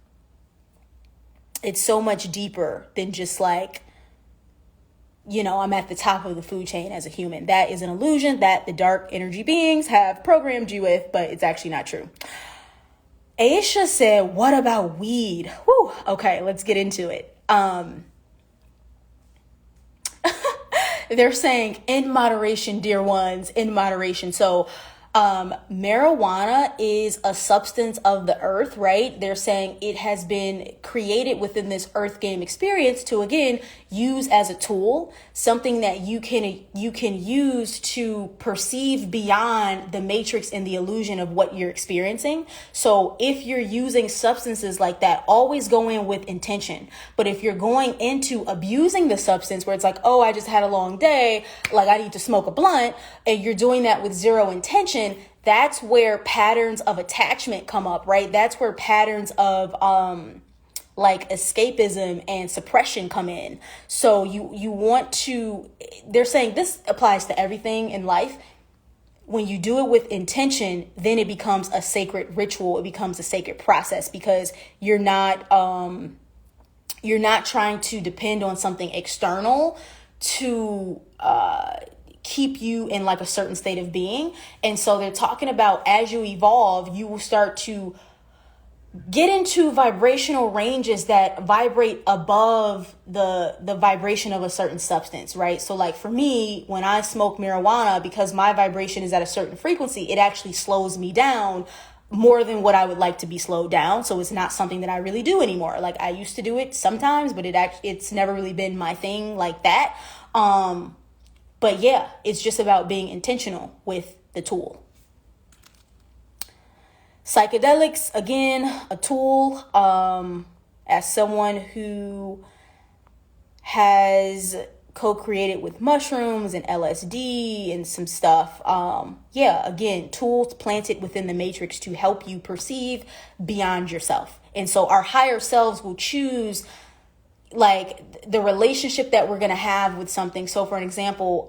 It's so much deeper than just like, I'm at the top of the food chain as a human. That is an illusion that the dark energy beings have programmed you with, but it's actually not true. Aisha said, what about weed? Whew. Okay, let's get into it. They're saying in moderation, dear ones, in moderation. So marijuana is a substance of the earth, right? They're saying it has been created within this earth game experience to, again, use as a tool, something that you can use to perceive beyond the matrix and the illusion of what you're experiencing. So if you're using substances like that, always go in with intention. But if you're going into abusing the substance where it's like, oh, I just had a long day, like I need to smoke a blunt, and you're doing that with zero intention, that's where patterns of attachment come up, right? That's where patterns of like escapism and suppression come in. So you want to, they're saying this applies to everything in life. When you do it with intention, then it becomes a sacred ritual. It becomes a sacred process because you're not trying to depend on something external to keep you in like a certain state of being. And so they're talking about as you evolve, you will start to get into vibrational ranges that vibrate above the vibration of a certain substance, right? So like for me, when I smoke marijuana, because my vibration is at a certain frequency, it actually slows me down more than what I would like to be slowed down. So it's not something that I really do anymore. Like I used to do it sometimes, but it's never really been my thing like that. But yeah, it's just about being intentional with the tool. Psychedelics, again, a tool. As someone who has co-created with mushrooms and LSD and some stuff. Yeah, again, tools planted within the matrix to help you perceive beyond yourself. And so our higher selves will choose like the relationship that we're going to have with something. So for an example,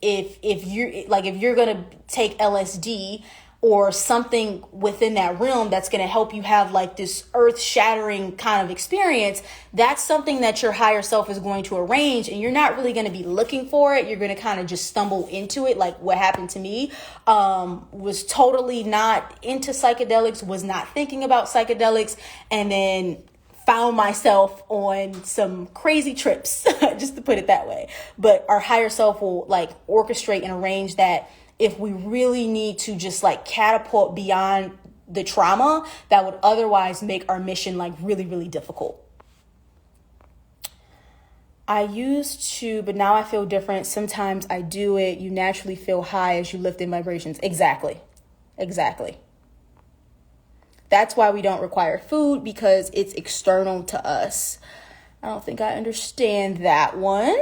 if you're going to take LSD or something within that realm that's going to help you have like this earth shattering kind of experience, that's something that your higher self is going to arrange, and you're not really going to be looking for it. You're going to kind of just stumble into it. Like what happened to me, was totally not into psychedelics, was not thinking about psychedelics, and then found myself on some crazy trips, just to put it that way. But our higher self will like orchestrate and arrange that if we really need to just like catapult beyond the trauma that would otherwise make our mission like really, really difficult. I used to, but now I feel different. Sometimes I do it. You naturally feel high as you lift in vibrations. Exactly. That's why we don't require food, because it's external to us. I don't think I understand that one.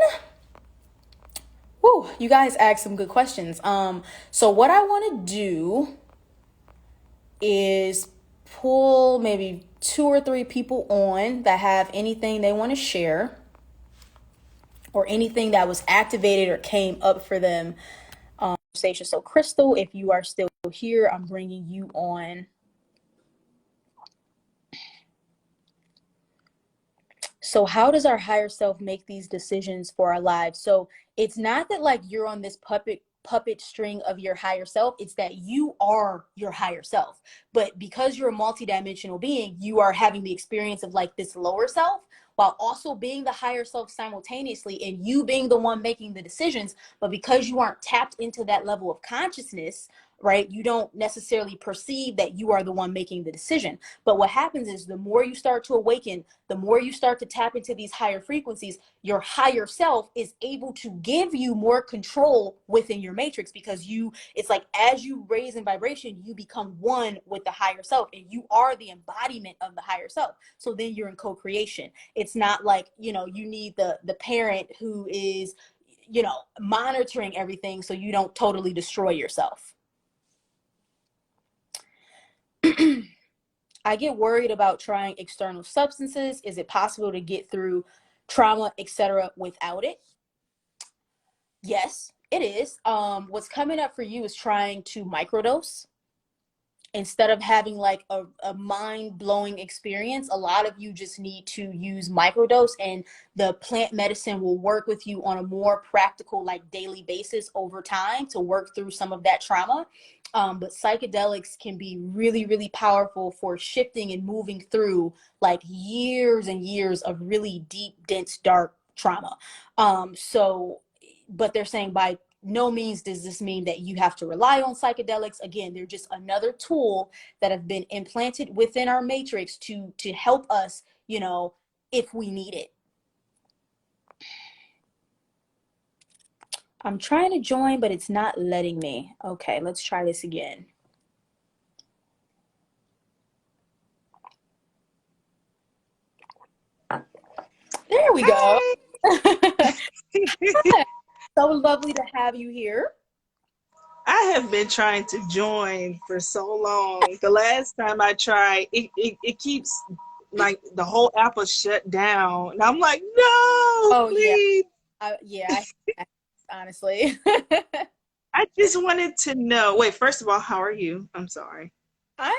Woo, you guys asked some good questions. So what I want to do is pull maybe 2 or 3 people on that have anything they want to share or anything that was activated or came up for them. So Crystal, if you are still here, I'm bringing you on. So how does our higher self make these decisions for our lives? So it's not that like you're on this puppet string of your higher self. It's that you are your higher self. But because you're a multidimensional being, you are having the experience of like this lower self while also being the higher self simultaneously, and you being the one making the decisions. But because you aren't tapped into that level of consciousness, right? You don't necessarily perceive that you are the one making the decision. But what happens is the more you start to awaken, the more you start to tap into these higher frequencies, your higher self is able to give you more control within your matrix, because it's like as you raise in vibration, you become one with the higher self, and you are the embodiment of the higher self. So then you're in co-creation. It's not like, you need the parent who is, monitoring everything so you don't totally destroy yourself. I get worried about trying external substances. Is it possible to get through trauma, etc., without it? Yes, it is. What's coming up for you is trying to microdose. Instead of having like a mind-blowing experience, a lot of you just need to use microdose, and the plant medicine will work with you on a more practical, like daily basis over time to work through some of that trauma. But psychedelics can be really, really powerful for shifting and moving through like years and years of really deep, dense, dark trauma. But they're saying by no means does this mean that you have to rely on psychedelics. Again, they're just another tool that have been implanted within our matrix to help us, if we need it. I'm trying to join, but it's not letting me. Okay, let's try this again. There we go. So lovely to have you here. I have been trying to join for so long. The last time I tried, it keeps like the whole app is shut down. And I'm like, no, please. Yeah, honestly. I just wanted to know. Wait, first of all, how are you? I'm sorry. I'm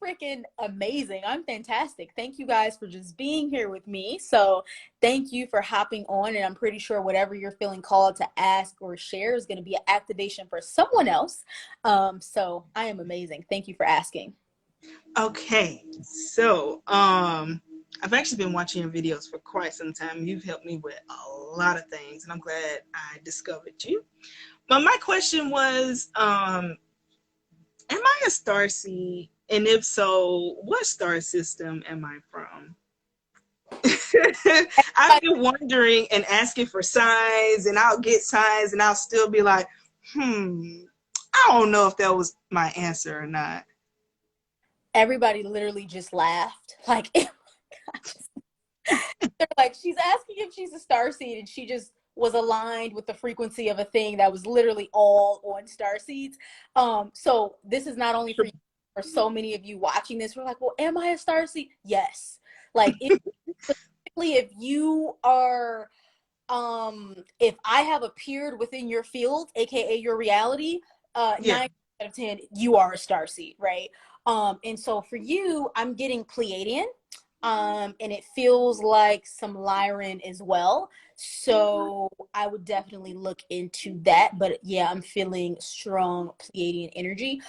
freaking amazing. I'm fantastic. Thank you guys for just being here with me. So thank you for hopping on, and I'm pretty sure whatever you're feeling called to ask or share is going to be an activation for someone else. So I am amazing. Thank you for asking. Okay, so I've actually been watching your videos for quite some time. You've helped me with a lot of things, and I'm glad I discovered you. But my question was, am I a starseed? And if so, what star system am I from? I've been wondering and asking for signs, and I'll get signs, and I'll still be like, I don't know if that was my answer or not. Everybody literally just laughed. Like, they're like, she's asking if she's a starseed, and she just was aligned with the frequency of a thing that was literally all on starseeds. So this is not only for you, for so many of you watching this. We're like, well, am I a starseed? Yes. Like, specifically if you are, if I have appeared within your field, aka your reality, 9 out of 10, you are a starseed, right? And so for you, I'm getting Pleiadian. And it feels like some Lyran as well. So I would definitely look into that. But yeah, I'm feeling strong Pleiadian energy.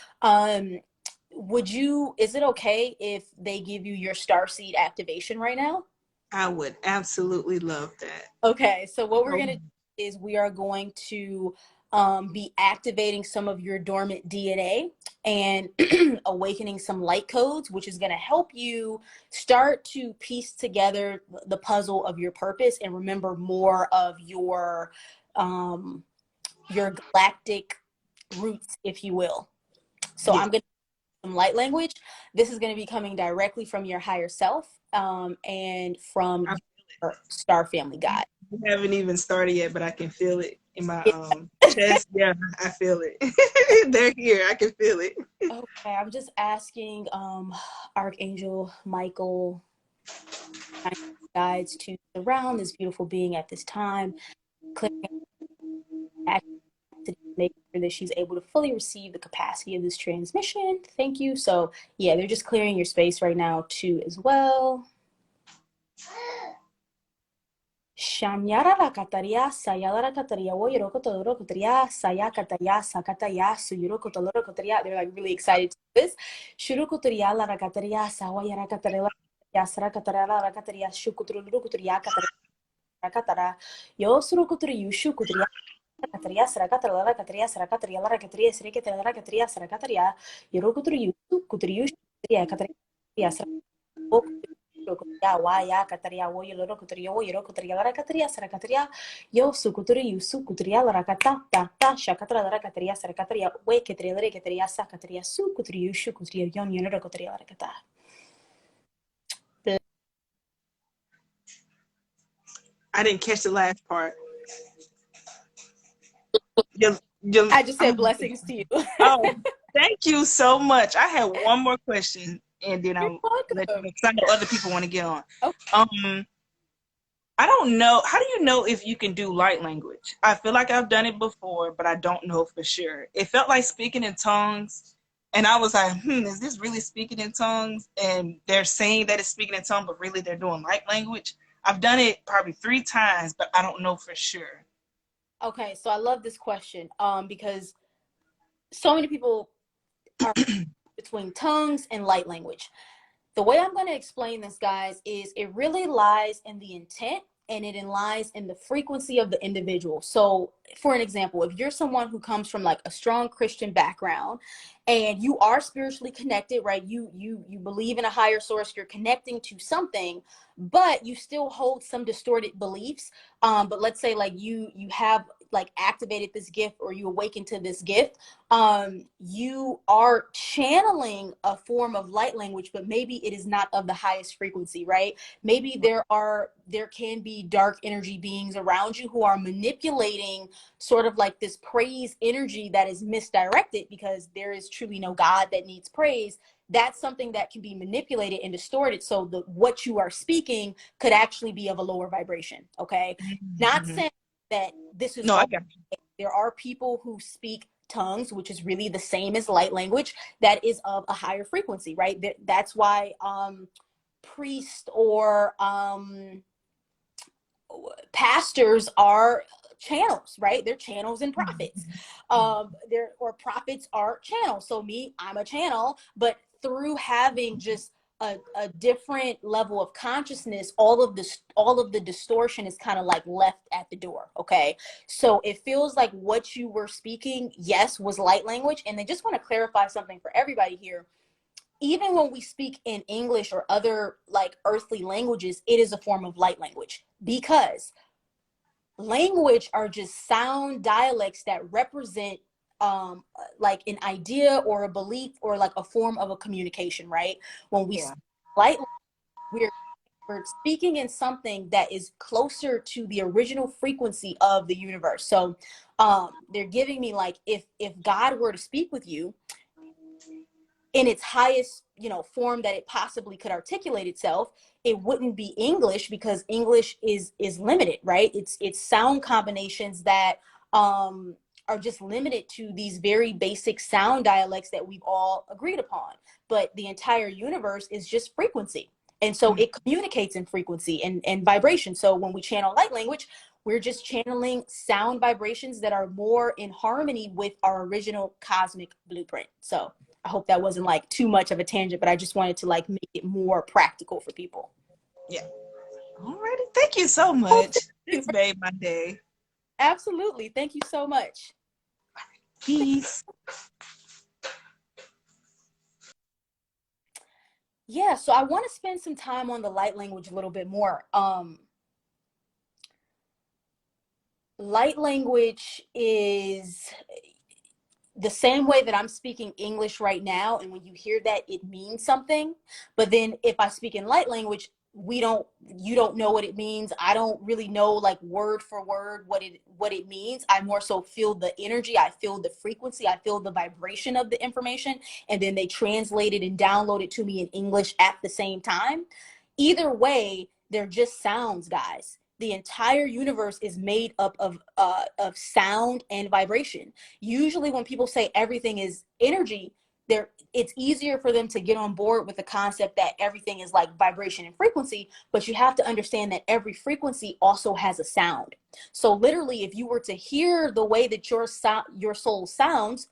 Is it okay if they give you your StarSeed activation right now? I would absolutely love that. Okay, so what we're going to do is we are going to be activating some of your dormant DNA and awakening some light codes, which is going to help you start to piece together the puzzle of your purpose and remember more of your galactic roots, if you will. So I'm going to some light language. This is going to be coming directly from your higher self and from your star family guide. I haven't even started yet, but I can feel it in my chest. Yeah, I feel it. They're here. I can feel it. Okay, I'm just asking Archangel Michael guides to surround this beautiful being at this time, clearing to make sure that she's able to fully receive the capacity of this transmission. Thank you. So yeah, they're just clearing your space right now too as well. Shanyara la kataria sayala la kataria wo yoroko todoro kataria saya kataria sakataya suyuroko todoro kataria. They're like really excited to do this. Shuruko toria la kataria sawa yara kataria yasara kataria la kataria shukuturu kataria kataria katara yo suroko tori yushu kataria Kataria sarakata lara kataria sarakataria lara kataria sirike lara kataria sarakataria yoro kutriyu kutriyu kataria kataria ya wa ya kataria wo yoro kutriyo wo yoro kataria lara kataria sarakataria yo su kutriya lara kata ta ta shakatra lara kataria sarakataria we kataria lara kataria sakataria su kutriyu shu kutriyo yon yoro kataria lara kata. I didn't catch the last part. Your, I just said blessings to you. oh, thank you so much. I had one more question, and then You're I'll let you welcome. know, 'cause I know other people want to get on. Okay. I don't know. How do you know if you can do light language? I feel like I've done it before, but I don't know for sure. It felt like speaking in tongues, and I was like, is this really speaking in tongues? And they're saying that it's speaking in tongues, but really they're doing light language. I've done it probably 3 times, but I don't know for sure. Okay, so I love this question because so many people are between tongues and light language. The way I'm going to explain this, guys, is it really lies in the intent and it lies in the frequency of the individual. So, for an example, if you're someone who comes from like a strong Christian background and you are spiritually connected, right? You believe in a higher source, you're connecting to something, but you still hold some distorted beliefs. But let's say like you have like activated this gift or you awaken to this gift, you are channeling a form of light language, but maybe it is not of the highest frequency, right? Maybe there can be dark energy beings around you who are manipulating sort of like this praise energy that is misdirected because there is truly no God that needs praise. That's something that can be manipulated and distorted. So the what you are speaking could actually be of a lower vibration. Okay. Not Mm-hmm. saying that this is No, I all. got There are people who speak tongues, which is really the same as light language, that is of a higher frequency, right? That's why priests or pastors are channels, right? They're channels and prophets. There or prophets are channels. So me, I'm a channel, but through having just a different level of consciousness, all of the distortion is kind of like left at the door. Okay. So it feels like what you were speaking, yes, was light language. And I just want to clarify something for everybody here. Even when we speak in English or other like earthly languages, it is a form of light language because language are just sound dialects that represent like an idea or a belief or like a form of a communication, right? When we yeah. speak light, we're we're speaking in something that is closer to the original frequency of the universe. So they're giving me like if God were to speak with you in its highest, form that it possibly could articulate itself, it wouldn't be English because English is limited, right? It's sound combinations that are just limited to these very basic sound dialects that we've all agreed upon. But the entire universe is just frequency. And so it communicates in frequency and vibration. So when we channel light language, we're just channeling sound vibrations that are more in harmony with our original cosmic blueprint. So I hope that wasn't like too much of a tangent, but I just wanted to like make it more practical for people. Yeah. Alrighty. Thank you so much. This made my day. Absolutely. Thank you so much. Peace. Yeah, so I want to spend some time on the light language a little bit more. Light language is the same way that I'm speaking English right now, and when you hear that, it means something. But then if I speak in light language, you don't know what it means. I don't really know like word for word what it means. I more so feel the energy, I feel the frequency, I feel the vibration of the information, and then they translate it and download it to me in English at the same time. Either way, they're just sounds, guys. The entire universe is made up of sound and vibration. Usually when people say everything is energy, it's easier for them to get on board with the concept that everything is like vibration and frequency, but you have to understand that every frequency also has a sound. So literally if you were to hear the way that your soul sounds,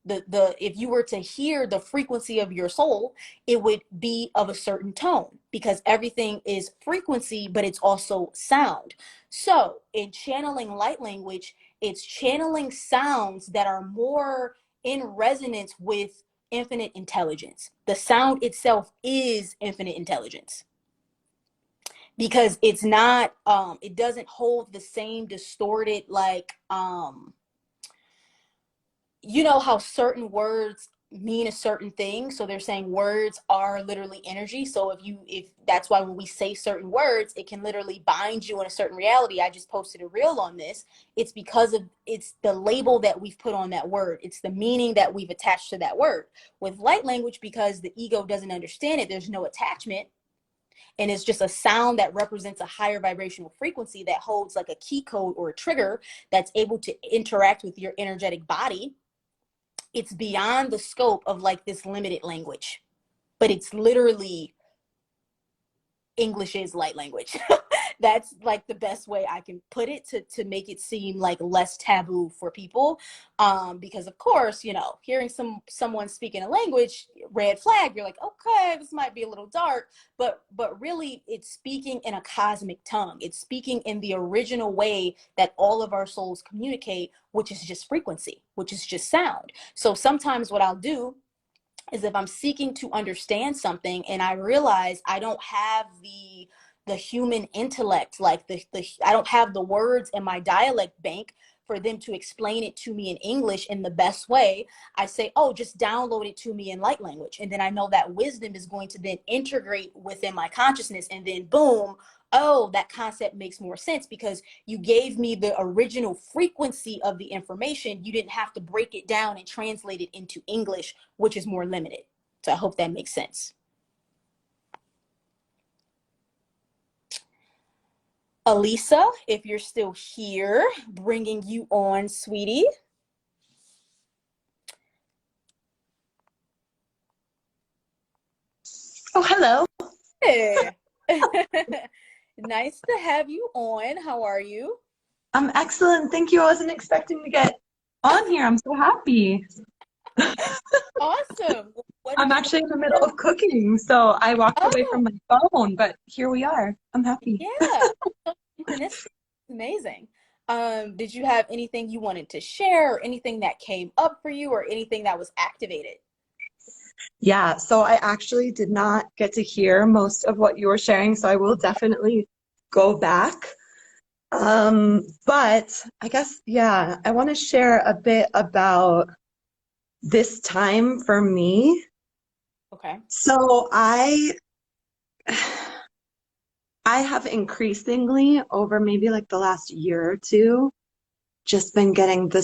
the if you were to hear the frequency of your soul, it would be of a certain tone, because everything is frequency, but it's also sound. So in channeling light language, it's channeling sounds that are more in resonance with infinite intelligence. The sound itself is infinite intelligence, because it's not it doesn't hold the same distorted, like you know how certain words mean a certain thing. So they're saying words are literally energy. So if that's why when we say certain words, it can literally bind you in a certain reality. I just posted a reel on this. It's because of, it's the label that we've put on that word. It's the meaning that we've attached to that word. With light language, because the ego doesn't understand it, there's no attachment, and it's just a sound that represents a higher vibrational frequency that holds like a key code or a trigger that's able to interact with your energetic body. It's beyond the scope of like this limited language, but it's literally English is light language. That's like the best way I can put it to make it seem like less taboo for people. Because of course, you know, hearing someone speaking a language, red flag, you're like, okay, this might be a little dark, but really it's speaking in a cosmic tongue. It's speaking in the original way that all of our souls communicate, which is just frequency, which is just sound. So sometimes what I'll do is, if I'm seeking to understand something and I realize I don't have the human intellect, like the I don't have the words in my dialect bank for them to explain it to me in English in the best way, I say, oh, just download it to me in light language. And then I know that wisdom is going to then integrate within my consciousness, and then boom, oh, that concept makes more sense because you gave me the original frequency of the information. You didn't have to break it down and translate it into English, which is more limited. So I hope that makes sense. Elisa, if you're still here, bringing you on, sweetie. Oh, hello. Hey. Nice to have you on. How are you? I'm excellent. Thank you. I wasn't expecting to get on here. I'm so happy. Awesome. What I'm did you actually in the middle of cooking, so I walked away from my phone, but here we are. I'm happy. Yeah. Synchronicity. Amazing. Did you have anything you wanted to share, or anything that came up for you, or anything that was activated? Yeah, so I actually did not get to hear most of what you were sharing, so I will definitely go back. But I guess, yeah, I want to share a bit about this time for me. Okay. So I have increasingly over maybe like the last year or two just been getting the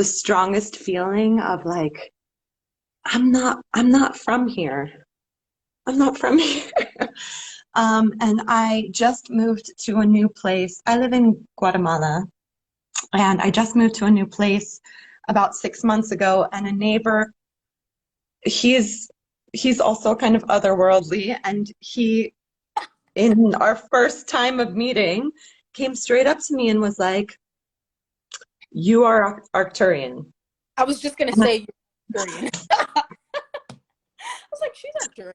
strongest feeling of like I'm not from here. I'm not from here. And I just moved to a new place. I live in Guatemala, and I just moved to a new place about 6 months ago, and a neighbor, he's he's also kind of otherworldly, and he, in our first time of meeting, came straight up to me and was like, "You are Arcturian." I was just gonna say you're Arcturian. I was like, she's Arcturian.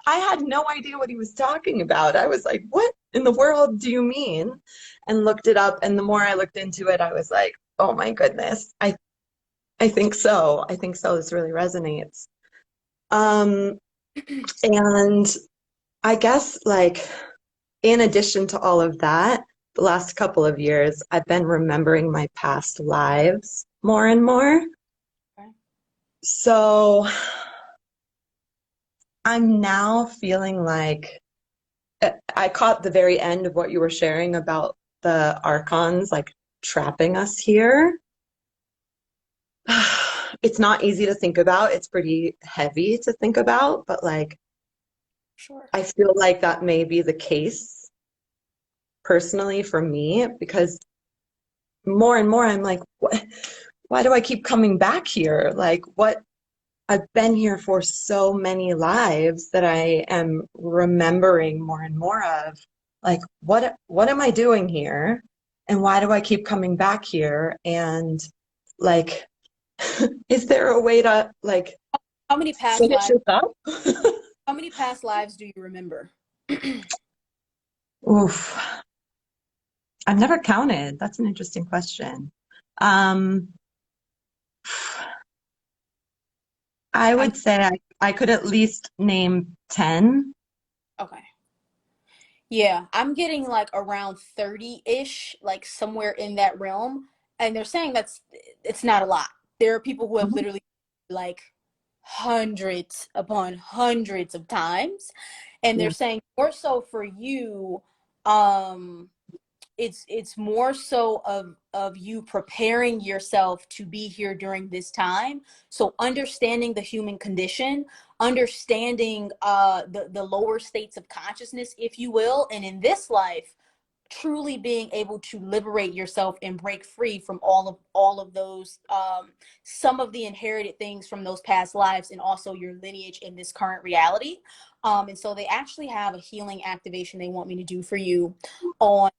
I had no idea what he was talking about. I was like, "What in the world do you mean?" And looked it up, and the more I looked into it, I was like, "Oh my goodness, I think so. I think so. This really resonates." Um, and I guess like in addition to all of that, the last couple of years, I've been remembering my past lives more and more. Okay. So I'm now feeling like I caught the very end of what you were sharing about the Archons like trapping us here. It's not easy to think about. It's pretty heavy to think about, but like Sure. I feel like that may be the case personally for me, because more and more I'm like, why do I keep coming back here? Like, what? I've been here for so many lives that I am remembering more and more of. Like, what am I doing here? And why do I keep coming back here? And like, Is there a way to like How many past finish lives? this up? How many past lives do you remember? Oof. I've never counted. That's an interesting question. Um, I I'm would say I could at least name 10. okay. Yeah, I'm getting like around 30-ish, like somewhere in that realm. And they're saying it's not a lot. There are people who have Mhm. literally like hundreds upon hundreds of times. And they're Yeah. saying more so for you, um, it's more so of you preparing yourself to be here during this time, so understanding the human condition, understanding the lower states of consciousness, if you will, and in this life truly being able to liberate yourself and break free from all of those some of the inherited things from those past lives, and also your lineage in this current reality. And so they actually have a healing activation they want me to do for you on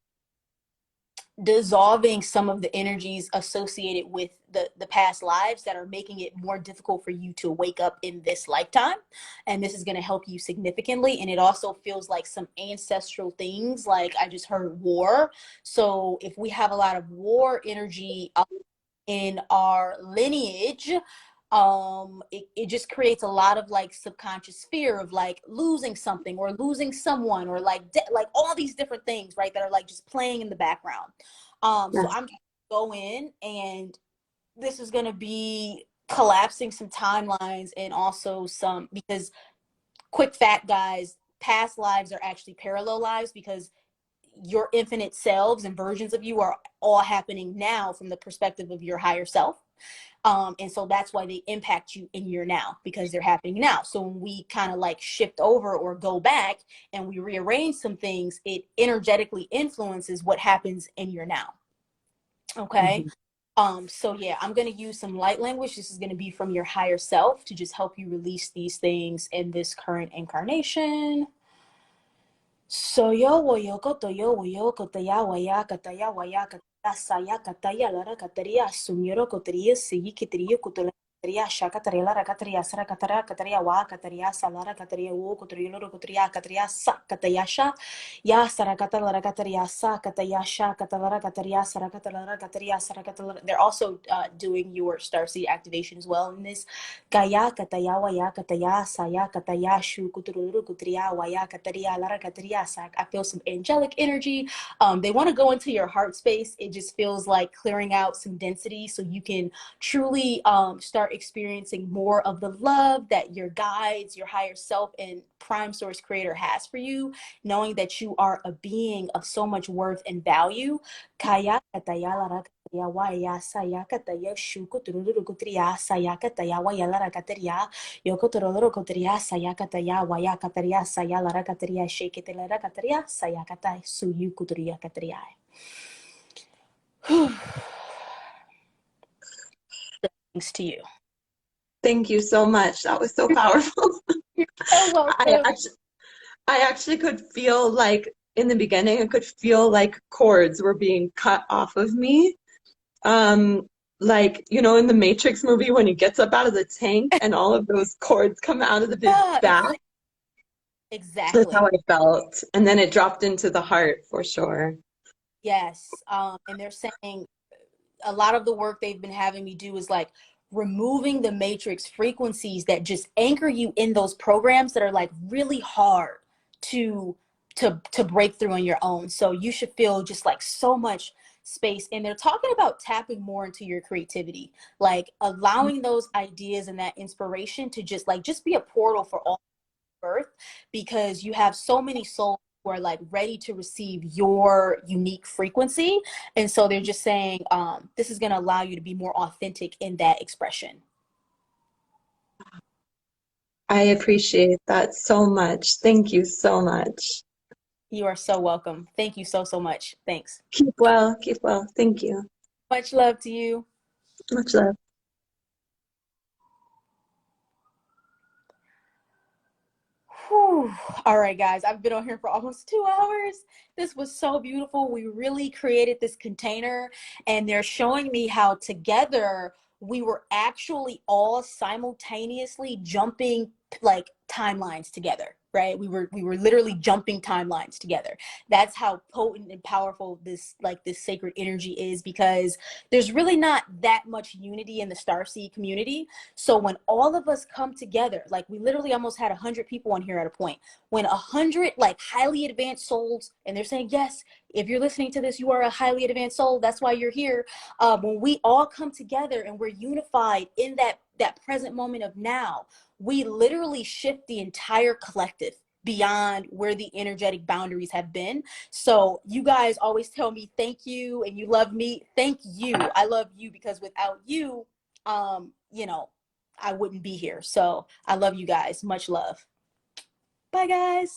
dissolving some of the energies associated with the past lives that are making it more difficult for you to wake up in this lifetime. And this is going to help you significantly. And it also feels like some ancestral things, like I just heard war. So if we have a lot of war energy in our lineage, it just creates a lot of like subconscious fear of like losing something or losing someone, or like like all these different things, right, that are like just playing in the background. So Yes. I'm just gonna go in, and this is going to be collapsing some timelines, and also some, because quick fact, guys, past lives are actually parallel lives, because your infinite selves and versions of you are all happening now from the perspective of your higher self. And so that's why they impact you in your now, because they're happening now. So when we kind of like shift over or go back and we rearrange some things, it energetically influences what happens in your now. Okay. Mhm. So yeah, I'm going to use some light language. This is going to be from your higher self to just help you release these things in this current incarnation. So yo kotaya waya kataya saya kataya lara kataria sumyoro kotaria sigi kitaria kutola kataria shaka taria lara kataria sara kataria wa kataria salara kataria wo kotaria loro kotaria kataria sa kataya sha ya sara katalara kataria sa kataya sha katalara kataria sara katalara kataria sara katalara. They're also doing your StarSeed activation as well in this. Kaya kataya waya kataya saya kataya shu kutururu kutria waya kataria lara kataria sak. I feel some angelic energy. They want to go into your heart space. It just feels like clearing out some density so you can truly start experiencing more of the love that your guides, your higher self, and prime source creator has for you, knowing that you are a being of so much worth and value. Kaya kataya lara kataya waya saya kataya shu kutururu kutria saya kataya waya lara kataria yoko tororo kataria saya kataya waya kataria saya lara kataria shake lara kataria saya katai suyu kuturia kataria. Thanks to you. Thank you so much. That was so powerful. You're so I welcome. actually I actually could feel like in the beginning, I could feel like cords were being cut off of me. Like, in the Matrix movie when he gets up out of the tank and all of those cords come out of his Yeah, back. That's exactly. how I felt. And then it dropped into the heart for sure. Yes. And they're saying a lot of the work they've been having me do is like removing the matrix frequencies that just anchor you in those programs that are like really hard to to break through on your own. So you should feel just like so much space. And they're talking about tapping more into your creativity, like allowing those ideas and that inspiration to just be a portal for all birth, because you have so many souls who are like ready to receive your unique frequency. And so they're just saying, this is going to allow you to be more authentic in that expression. I appreciate that so much. Thank you so much. You are so welcome. Thank you so, so much. Thanks. Keep well, keep well. Thank you. Much love to you. Much love. Whew. All right, guys, I've been on here for almost 2 hours. This was so beautiful. We really created this container, and they're showing me how together we were actually all simultaneously jumping like timelines together, right? We were literally jumping timelines together. That's how potent and powerful this sacred energy is, because there's really not that much unity in the Starseed community. So when all of us come together, like we literally almost had 100 people on here at a point, when 100 like highly advanced souls, and they're saying, yes, if you're listening to this, you are a highly advanced soul, that's why you're here. When we all come together and we're unified in that present moment of now, we literally shift the entire collective beyond where the energetic boundaries have been. So you guys always tell me thank you and you love me. Thank you. I love you, because without you, you know, I wouldn't be here. So I love you guys. Much love. Bye guys.